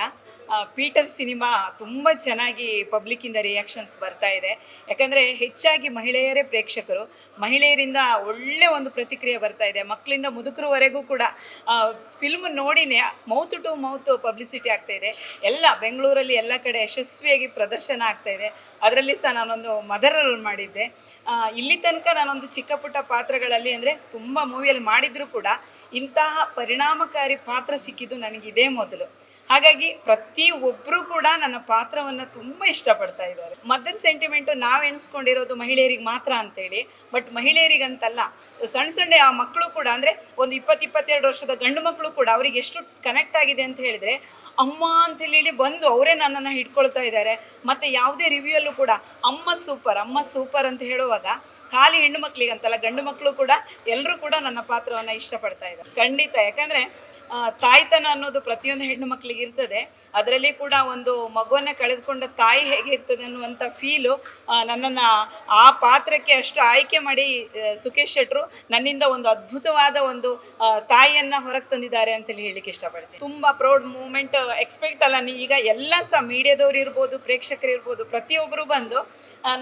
ಪೀಟರ್ ಸಿನಿಮಾ ತುಂಬ ಚೆನ್ನಾಗಿ ಪಬ್ಲಿಕ್ಕಿಂದ ರಿಯಾಕ್ಷನ್ಸ್ ಬರ್ತಾ ಇದೆ. ಯಾಕಂದರೆ ಹೆಚ್ಚಾಗಿ ಮಹಿಳೆಯರೇ ಪ್ರೇಕ್ಷಕರು, ಮಹಿಳೆಯರಿಂದ ಒಳ್ಳೆ ಒಂದು ಪ್ರತಿಕ್ರಿಯೆ ಬರ್ತಾ ಇದೆ. ಮಕ್ಕಳಿಂದ ಮುದುಕರವರೆಗೂ ಕೂಡ ಫಿಲ್ಮ್ ನೋಡಿನೇ ಮೌತ್ ಟು ಮೌತ್ ಪಬ್ಲಿಸಿಟಿ ಆಗ್ತಾ ಇದೆ. ಎಲ್ಲ ಬೆಂಗಳೂರಲ್ಲಿ ಎಲ್ಲ ಕಡೆ ಯಶಸ್ವಿಯಾಗಿ ಪ್ರದರ್ಶನ ಆಗ್ತಾ ಇದೆ. ಅದರಲ್ಲಿ ಸಹ ನಾನೊಂದು ಮದರ್ ರೋಲ್ ಮಾಡಿದ್ದೆ. ಇಲ್ಲಿ ತನಕ ನಾನೊಂದು ಚಿಕ್ಕ ಪುಟ್ಟ ಪಾತ್ರಗಳಲ್ಲಿ ಅಂದರೆ ತುಂಬ ಮೂವಿಯಲ್ಲಿ ಮಾಡಿದರೂ ಕೂಡ ಇಂತಹ ಪರಿಣಾಮಕಾರಿ ಪಾತ್ರ ಸಿಕ್ಕಿದ್ದು ನನಗಿದೇ ಮೊದಲು. ಹಾಗಾಗಿ ಪ್ರತಿಯೊಬ್ಬರೂ ಕೂಡ ನನ್ನ ಪಾತ್ರವನ್ನು ತುಂಬ ಇಷ್ಟಪಡ್ತಾ ಇದ್ದಾರೆ. ಮದರ್ ಸೆಂಟಿಮೆಂಟು ನಾವು ಎಣಿಸ್ಕೊಂಡಿರೋದು ಮಹಿಳೆಯರಿಗೆ ಮಾತ್ರ ಅಂತೇಳಿ, ಬಟ್ ಮಹಿಳೆಯರಿಗಂತಲ್ಲ, ಸಣ್ಣ ಸಣ್ಣ ಆ ಮಕ್ಕಳು ಕೂಡ ಅಂದರೆ ಒಂದು 20-22 ವರ್ಷದ ಗಂಡು ಮಕ್ಕಳು ಕೂಡ ಅವ್ರಿಗೆ ಎಷ್ಟು ಕನೆಕ್ಟ್ ಆಗಿದೆ ಅಂತ ಹೇಳಿದರೆ, ಅಮ್ಮ ಅಂತೇಳಿ ಬಂದು ಅವರೇ ನನ್ನನ್ನು ಹಿಡ್ಕೊಳ್ತಾ ಇದ್ದಾರೆ. ಮತ್ತು ಯಾವುದೇ ರಿವ್ಯೂಯಲ್ಲೂ ಕೂಡ ಅಮ್ಮ ಸೂಪರ್ ಅಂತ ಹೇಳುವಾಗ ಖಾಲಿ ಹೆಣ್ಣು ಮಕ್ಕಳಿಗಂತಲ್ಲ, ಗಂಡು ಮಕ್ಕಳು ಕೂಡ ಎಲ್ಲರೂ ಕೂಡ ನನ್ನ ಪಾತ್ರವನ್ನು ಇಷ್ಟಪಡ್ತಾ ಇದ್ದಾರೆ. ಖಂಡಿತ. ಯಾಕಂದರೆ ತಾಯ್ತನ ಅನ್ನೋದು ಪ್ರತಿಯೊಂದು ಹೆಣ್ಣು ಮಕ್ಕಳಿಗೆ ಇರ್ತದೆ. ಅದರಲ್ಲಿ ಕೂಡ ಒಂದು ಮಗುವನ್ನು ಕಳೆದುಕೊಂಡ ತಾಯಿ ಹೇಗೆ ಇರ್ತದೆ ಅನ್ನುವಂಥ ಫೀಲು ನನ್ನನ್ನು ಆ ಪಾತ್ರಕ್ಕೆ ಅಷ್ಟು ಆಯ್ಕೆ ಮಾಡಿ ಸುಕೇಶ್ ಶೆಟ್ರು ನನ್ನಿಂದ ಒಂದು ಅದ್ಭುತವಾದ ಒಂದು ತಾಯಿಯನ್ನು ಹೊರಗೆ ತಂದಿದ್ದಾರೆ ಅಂತೇಳಿ ಹೇಳಲಿಕ್ಕೆ ಇಷ್ಟಪಡ್ತೀನಿ. ತುಂಬ ಪ್ರೌಡ್ ಮೂಮೆಂಟ್. ಎಕ್ಸ್ಪೆಕ್ಟ್ ಅಲ್ಲ, ಈಗ ಎಲ್ಲ ಸಹ ಮೀಡಿಯಾದವ್ರು ಇರ್ಬೋದು, ಪ್ರೇಕ್ಷಕರು ಇರ್ಬೋದು, ಪ್ರತಿಯೊಬ್ಬರು ಬಂದು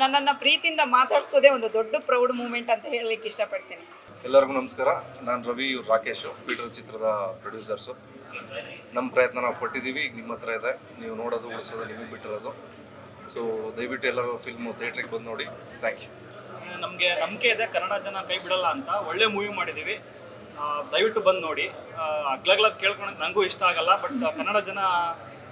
ನನ್ನನ್ನು ಪ್ರೀತಿಯಿಂದ ಮಾತಾಡಿಸೋದೇ ಒಂದು ದೊಡ್ಡ ಪ್ರೌಡ್ ಮೂಮೆಂಟ್ ಅಂತ ಹೇಳಲಿಕ್ಕೆ ಇಷ್ಟಪಡ್ತೀನಿ. ಎಲ್ಲರಿಗೂ ನಮಸ್ಕಾರ. ನಾನು ರವಿ, ಇವ್ರು ರಾಕೇಶು, ಪೀಟರ್ ಚಿತ್ರದ ಪ್ರೊಡ್ಯೂಸರ್ಸು. ನಮ್ಮ ಪ್ರಯತ್ನ ನಾವು ಕೊಟ್ಟಿದ್ದೀವಿ, ಈಗ ನಿಮ್ಮ ಹತ್ರ ಇದೆ. ನೀವು ನೋಡೋದು ಉಳಿಸೋದು ನಿಮಗೆ ಬಿಟ್ಟಿರೋದು. ಸೊ ದಯವಿಟ್ಟು ಎಲ್ಲರೂ ಫಿಲ್ಮು ಥಿಯೇಟ್ರಿಗೆ ಬಂದು ನೋಡಿ. Thank you. ನಮಗೆ ನಂಬಿಕೆ ಇದೆ ಕನ್ನಡ ಜನ ಕೈ ಬಿಡಲ್ಲ ಅಂತ. ಒಳ್ಳೆ ಮೂವಿ ಮಾಡಿದ್ದೀವಿ, ದಯವಿಟ್ಟು ಬಂದು ನೋಡಿ. ಅಗ್ಲಗ್ಲದ್ ಕೇಳ್ಕೊಳಕ್ಕೆ ನನಗೂ ಇಷ್ಟ ಆಗಲ್ಲ, ಬಟ್ ಕನ್ನಡ ಜನ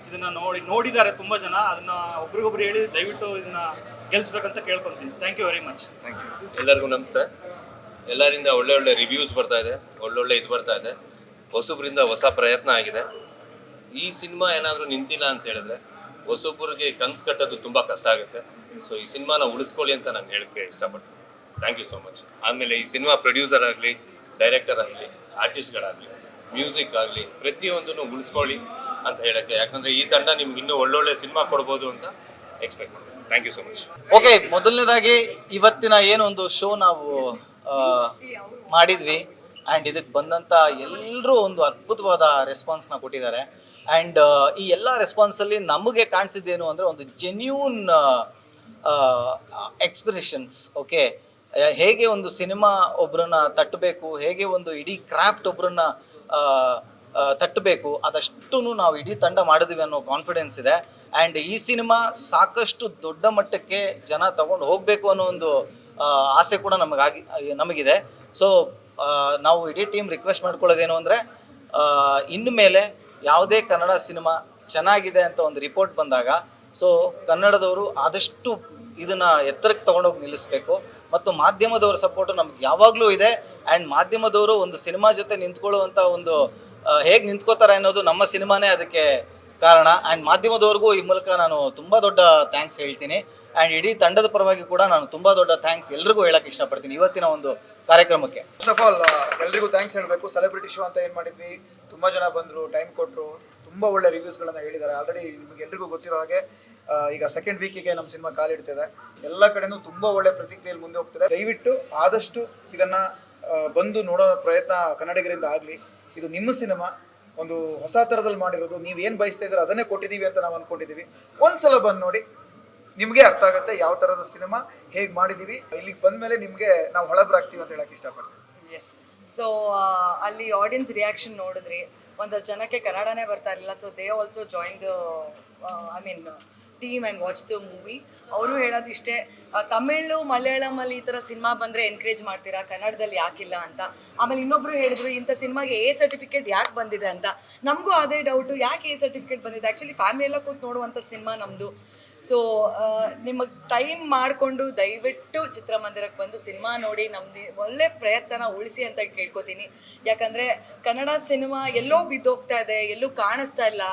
ಇದನ್ನು ನೋಡಿದ್ದಾರೆ ತುಂಬ ಜನ. ಅದನ್ನು ಒಬ್ರಿಗೊಬ್ರು ಹೇಳಿ ದಯವಿಟ್ಟು ಇದನ್ನು ಗೆಲ್ಲಿಸ್ಬೇಕಂತ ಕೇಳ್ಕೊತೀನಿ. Thank you very much. Thank you. ಎಲ್ಲರಿಗೂ ನಮಸ್ತೆ. ಎಲ್ಲರಿಂದ ಒಳ್ಳೆ ರಿವ್ಯೂಸ್ ಬರ್ತಾ ಇದೆ, ಒಳ್ಳೊಳ್ಳೆ ಇದು ಬರ್ತಾ ಇದೆ. ಹೊಸಬ್ರಿಂದ ಹೊಸ ಪ್ರಯತ್ನ ಆಗಿದೆ. ಈ ಸಿನಿಮಾ ಏನಾದರೂ ನಿಂತಿಲ್ಲ ಅಂತ ಹೇಳಿದ್ರೆ ಹೊಸೊಬ್ಬರಿಗೆ ಕನ್ಸು ಕಟ್ಟೋದು ತುಂಬ ಕಷ್ಟ ಆಗುತ್ತೆ. ಸೊ ಈ ಸಿನಿಮಾನ ಉಳಿಸ್ಕೊಳ್ಳಿ ಅಂತ ನಾನು ಹೇಳಕ್ಕೆ ಇಷ್ಟಪಡ್ತೀನಿ. Thank you so much. ಆಮೇಲೆ ಈ ಸಿನಿಮಾ ಪ್ರೊಡ್ಯೂಸರ್ ಆಗಲಿ, ಡೈರೆಕ್ಟರ್ ಆಗಲಿ, ಆರ್ಟಿಸ್ಟ್ಗಳಾಗಲಿ, ಮ್ಯೂಸಿಕ್ ಆಗಲಿ, ಪ್ರತಿಯೊಂದನ್ನು ಉಳಿಸ್ಕೊಳ್ಳಿ ಅಂತ ಹೇಳಕ್ಕೆ. ಯಾಕಂದರೆ ಈ ತಂಡ ನಿಮ್ಗೆ ಇನ್ನೂ ಒಳ್ಳೊಳ್ಳೆ ಸಿನಿಮಾ ಕೊಡ್ಬೋದು ಅಂತ ಎಕ್ಸ್ಪೆಕ್ಟ್ ಮಾಡ್ತೀನಿ. Thank you so much. Okay, ಮೊದಲನೇದಾಗಿ ಇವತ್ತಿನ ಏನೊಂದು ಶೋ ನಾವು ಮಾಡಿದ್ವಿ ಆ್ಯಂಡ್ ಇದಕ್ಕೆ ಬಂದಂಥ ಎಲ್ಲರೂ ಒಂದು ಅದ್ಭುತವಾದ ರೆಸ್ಪಾನ್ಸ್ನ ಕೊಟ್ಟಿದ್ದಾರೆ. ಆ್ಯಂಡ್ ಈ ಎಲ್ಲ ರೆಸ್ಪಾನ್ಸಲ್ಲಿ ನಮಗೆ ಕಾಣಿಸಿದ್ದೇನು ಅಂದರೆ ಒಂದು ಜೆನ್ಯೂನ್ ಎಕ್ಸ್ಪ್ರೆಷನ್ಸ್. ಓಕೆ, ಹೇಗೆ ಒಂದು ಸಿನಿಮಾ ಒಬ್ಬರನ್ನ ತಟ್ಟಬೇಕು, ಹೇಗೆ ಒಂದು ಇಡೀ ಕ್ರಾಫ್ಟ್ ಒಬ್ಬರನ್ನ ತಟ್ಟಬೇಕು, ಅದಷ್ಟು ನಾವು ಇಡೀ ತಂಡ ಮಾಡಿದ್ವಿ ಅನ್ನೋ ಕಾನ್ಫಿಡೆನ್ಸ್ ಇದೆ. ಆ್ಯಂಡ್ ಈ ಸಿನಿಮಾ ಸಾಕಷ್ಟು ದೊಡ್ಡ ಮಟ್ಟಕ್ಕೆ ಜನ ತಗೊಂಡು ಹೋಗಬೇಕು ಅನ್ನೋ ಒಂದು ಆಸೆ ಕೂಡ ನಮಗಿದೆ. ಸೊ ನಾವು ಇಡೀ ಟೀಮ್ ರಿಕ್ವೆಸ್ಟ್ ಮಾಡ್ಕೊಳ್ಳೋದೇನು ಅಂದರೆ, ಇನ್ನು ಮೇಲೆ ಯಾವುದೇ ಕನ್ನಡ ಸಿನಿಮಾ ಚೆನ್ನಾಗಿದೆ ಅಂತ ಒಂದು ರಿಪೋರ್ಟ್ ಬಂದಾಗ ಸೊ ಕನ್ನಡದವರು ಆದಷ್ಟು ಇದನ್ನು ಎತ್ತರಕ್ಕೆ ತೊಗೊಂಡೋಗಿ ನಿಲ್ಲಿಸಬೇಕು. ಮತ್ತು ಮಾಧ್ಯಮದವರ ಸಪೋರ್ಟು ನಮ್ಗೆ ಯಾವಾಗಲೂ ಇದೆ. ಆ್ಯಂಡ್ ಮಾಧ್ಯಮದವರು ಒಂದು ಸಿನಿಮಾ ಜೊತೆ ನಿಂತ್ಕೊಳ್ಳುವಂಥ ಒಂದು ಹೇಗೆ ನಿಂತ್ಕೋತಾರೆ ಅನ್ನೋದು ನಮ್ಮ ಸಿನಿಮಾನೇ ಅದಕ್ಕೆ ಕಾರಣ. ಆ್ಯಂಡ್ ಮಾಧ್ಯಮದವ್ರಿಗೂ ಈ ಮೂಲಕ ನಾನು ತುಂಬ ದೊಡ್ಡ ಥ್ಯಾಂಕ್ಸ್ ಹೇಳ್ತೀನಿ. ಆ್ಯಂಡ್ ಇಡೀ ತಂಡದ ಪರವಾಗಿ ಕೂಡ ನಾನು ತುಂಬ ದೊಡ್ಡ ಥ್ಯಾಂಕ್ಸ್ ಎಲ್ರಿಗೂ ಹೇಳಕ್ಕೆ ಇಷ್ಟಪಡ್ತೀನಿ ಇವತ್ತಿನ ಒಂದು ಕಾರ್ಯಕ್ರಮಕ್ಕೆ. ಫಸ್ಟ್ ಆಫ್ ಆಲ್ ಎಲ್ರಿಗೂ ಥ್ಯಾಂಕ್ಸ್ ಹೇಳಬೇಕು. ಸೆಲೆಬ್ರಿಟಿ ಶೋ ಅಂತ ಏನು ಮಾಡಿದ್ವಿ, ತುಂಬ ಜನ ಬಂದರು, ಟೈಮ್ ಕೊಟ್ಟರು, ತುಂಬ ಒಳ್ಳೆ ರಿವ್ಯೂಸ್ಗಳನ್ನು ಹೇಳಿದ್ದಾರೆ. ಆಲ್ರೆಡಿ ನಿಮಗೆ ಎಲ್ರಿಗೂ ಗೊತ್ತಿರೋ ಹಾಗೆ ಈಗ ಸೆಕೆಂಡ್ ವೀಕಿಗೆ ನಮ್ಮ ಸಿನಿಮಾ ಕಾಲಿಡ್ತಿದೆ. ಎಲ್ಲ ಕಡೆನೂ ತುಂಬ ಒಳ್ಳೆ ಪ್ರತಿಕ್ರಿಯೆಯಲ್ಲಿ ಮುಂದೆ ಹೋಗ್ತಿದೆ. ದಯವಿಟ್ಟು ಆದಷ್ಟು ಇದನ್ನು ಬಂದು ನೋಡೋ ಪ್ರಯತ್ನ ಕನ್ನಡಿಗರಿಂದ ಆಗಲಿ. ಇದು ನಿಮ್ಮ ಸಿನಿಮಾ, ಒಂದು ಹೊಸ ಥರದಲ್ಲಿ ಮಾಡಿರೋದು. ನೀವೇನು ಬಯಸ್ತಾ ಇದ್ದೀರೋ ಅದನ್ನೇ ಕೊಟ್ಟಿದ್ದೀವಿ ಅಂತ ನಾವು ಅಂದ್ಕೊಂಡಿದ್ದೀವಿ. ಒಂದ್ಸಲ ಬಂದು ನೋಡಿ, ನಿಮಗೆ ಅರ್ಥ ಆಗುತ್ತೆ ಯಾವ ಥರದ ಸಿನಿಮಾ ಹೇಗೆ ಮಾಡಿದ್ದೀವಿ. ಇಲ್ಲಿಗೆ ಬಂದಮೇಲೆ ನಿಮಗೆ ನಾವು ಹೊಳಬ್ರಾಗ್ತೀವಿ ಅಂತ ಹೇಳಕ್ಕೆ ಇಷ್ಟಪಡ್ತೀವಿ. ಎಸ್. ಸೊ ಅಲ್ಲಿ ಆಡಿಯನ್ಸ್ ರಿಯಾಕ್ಷನ್ ನೋಡಿದ್ರಿ, ಒಂದಷ್ಟು ಜನಕ್ಕೆ ಕನ್ನಡನೇ ಬರ್ತಾ ಇರಲಿಲ್ಲ. So they also join the team and watch the movie. ಅವರು ಹೇಳೋದು ಇಷ್ಟೇ, ತಮಿಳು ಮಲಯಾಳಮಲ್ಲಿ ಈ ಥರ ಸಿನಿಮಾ ಬಂದರೆ ಎನ್ಕರೇಜ್ ಮಾಡ್ತೀರಾ, ಕನ್ನಡದಲ್ಲಿ ಯಾಕಿಲ್ಲ ಅಂತ. ಆಮೇಲೆ ಇನ್ನೊಬ್ರು ಹೇಳಿದ್ರು, ಇಂಥ ಸಿನಿಮಾಗೆ ಎ ಸರ್ಟಿಫಿಕೇಟ್ ಯಾಕೆ ಬಂದಿದೆ ಅಂತ. ನಮಗೂ ಅದೇ ಡೌಟು, ಯಾಕೆ ಎ ಸರ್ಟಿಫಿಕೇಟ್ ಬಂದಿದೆ. ಆ್ಯಕ್ಚುಲಿ ಫ್ಯಾಮಿಲಿ ಎಲ್ಲ ಕೂತು ನೋಡುವಂಥ ಸಿನಿಮಾ ನಮ್ಮದು. ಸೊ ನಿಮಗೆ ಟೈಮ್ ಮಾಡಿಕೊಂಡು ದಯವಿಟ್ಟು ಚಿತ್ರಮಂದಿರಕ್ಕೆ ಬಂದು ಸಿನಿಮಾ ನೋಡಿ ನಮ್ಮದು ಒಳ್ಳೆ ಪ್ರಯತ್ನ ಉಳಿಸಿ ಅಂತ ಕೇಳ್ಕೊತೀನಿ. ಯಾಕಂದರೆ ಕನ್ನಡ ಸಿನಿಮಾ ಎಲ್ಲೋ ಬಿದ್ದೋಗ್ತಾ ಇದೆ, ಎಲ್ಲೂ ಕಾಣಿಸ್ತಾ ಇಲ್ಲ.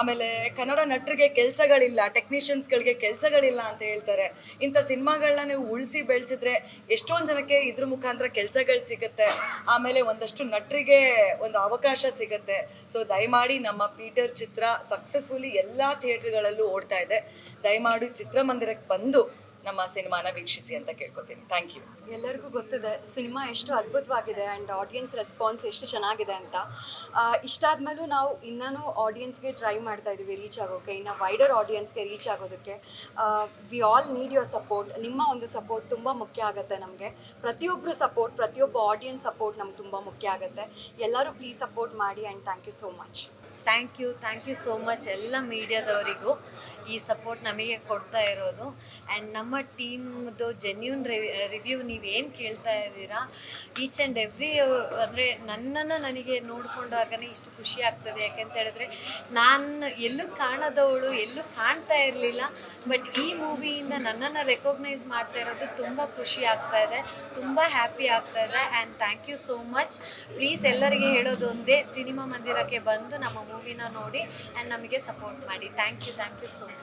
ಆಮೇಲೆ ಕನ್ನಡ ನಟರಿಗೆ ಕೆಲಸಗಳಿಲ್ಲ, ಟೆಕ್ನಿಷಿಯನ್ಸ್ಗಳಿಗೆ ಕೆಲಸಗಳಿಲ್ಲ ಅಂತ ಹೇಳ್ತಾರೆ. ಇಂಥ ಸಿನಿಮಾಗಳನ್ನ ನೀವು ಉಳಿಸಿ ಬೆಳೆಸಿದ್ರೆ ಎಷ್ಟೊಂದು ಜನಕ್ಕೆ ಇದ್ರ ಮುಖಾಂತರ ಕೆಲಸಗಳು ಸಿಗುತ್ತೆ. ಆಮೇಲೆ ಒಂದಷ್ಟು ನಟರಿಗೆ ಒಂದು ಅವಕಾಶ ಸಿಗುತ್ತೆ. ಸೊ ದಯಮಾಡಿ ನಮ್ಮ ಪೀಟರ್ ಚಿತ್ರ ಸಕ್ಸಸ್ಫುಲಿ ಎಲ್ಲ ಥಿಯೇಟ್ರ್ಗಳಲ್ಲೂ ಓಡ್ತಾ ಇದೆ. ದಯಮಾಡಿ ಚಿತ್ರಮಂದಿರಕ್ಕೆ ಬಂದು ನಮ್ಮ ಸಿನಿಮಾನ ವೀಕ್ಷಿಸಿ ಅಂತ ಕೇಳ್ಕೊತೀನಿ. Thank you. ಎಲ್ಲರಿಗೂ ಗೊತ್ತಿದೆ ಸಿನಿಮಾ ಎಷ್ಟು ಅದ್ಭುತವಾಗಿದೆ ಆ್ಯಂಡ್ ಆಡಿಯನ್ಸ್ ರೆಸ್ಪಾನ್ಸ್ ಎಷ್ಟು ಚೆನ್ನಾಗಿದೆ ಅಂತ. ಇಷ್ಟಾದ್ಮೇಲೂ ನಾವು ಇನ್ನೂ ಆಡಿಯನ್ಸ್ಗೆ ಟ್ರೈ ಮಾಡ್ತಾ ಇದ್ದೀವಿ ರೀಚ್ ಆಗೋಕ್ಕೆ, ಇನ್ನು ವೈಡರ್ ಆಡಿಯನ್ಸ್ಗೆ ರೀಚ್ ಆಗೋದಕ್ಕೆ. We all need your support. ನಿಮ್ಮ ಒಂದು ಸಪೋರ್ಟ್ ತುಂಬ ಮುಖ್ಯ ಆಗುತ್ತೆ ನಮಗೆ. ಪ್ರತಿಯೊಬ್ಬರು ಸಪೋರ್ಟ್, ಪ್ರತಿಯೊಬ್ಬ ಆಡಿಯನ್ಸ್ ಸಪೋರ್ಟ್ ನಮ್ಗೆ ತುಂಬ ಮುಖ್ಯ ಆಗುತ್ತೆ. ಎಲ್ಲರೂ ಪ್ಲೀಸ್ ಸಪೋರ್ಟ್ ಮಾಡಿ and thank you so much. Thank you so much ಎಲ್ಲ ಮೀಡಿಯಾದವರಿಗೂ ಈ ಸಪೋರ್ಟ್ ನಮಗೆ ಕೊಡ್ತಾ ಇರೋದು. ಆ್ಯಂಡ್ ನಮ್ಮ ಟೀಮ್ದು ಜೆನ್ಯೂನ್ ರಿವ್ಯೂ ನೀವೇನು ಕೇಳ್ತಾ ಇದ್ದೀರಾ, ಈಚ್ ಆ್ಯಂಡ್ ಎವ್ರಿ ಅಂದರೆ ನನ್ನನ್ನು ನನಗೆ ನೋಡಿಕೊಂಡಾಗನೇ ಇಷ್ಟು ಖುಷಿ ಆಗ್ತದೆ. ಯಾಕೆಂತ ಹೇಳಿದ್ರೆ ನಾನು ಎಲ್ಲೂ ಕಾಣದವಳು, ಎಲ್ಲೂ ಕಾಣ್ತಾ ಇರಲಿಲ್ಲ. ಬಟ್ ಈ ಮೂವಿಯಿಂದ ನನ್ನನ್ನು ರೆಕಗ್ನೈಸ್ ಮಾಡ್ತಾ ಇರೋದು ತುಂಬ ಖುಷಿ ಆಗ್ತಾ ಇದೆ, ತುಂಬ ಹ್ಯಾಪಿ ಆಗ್ತಾ ಇದೆ. And thank you so much. Please ಎಲ್ಲರಿಗೆ ಹೇಳೋದು ಒಂದೇ, ಸಿನಿಮಾ ಮಂದಿರಕ್ಕೆ ಬಂದು ನಮ್ಮ ಮೂವಿನ ನೋಡಿ ಆ್ಯಂಡ್ ನಮಗೆ ಸಪೋರ್ಟ್ ಮಾಡಿ. Thank you so much.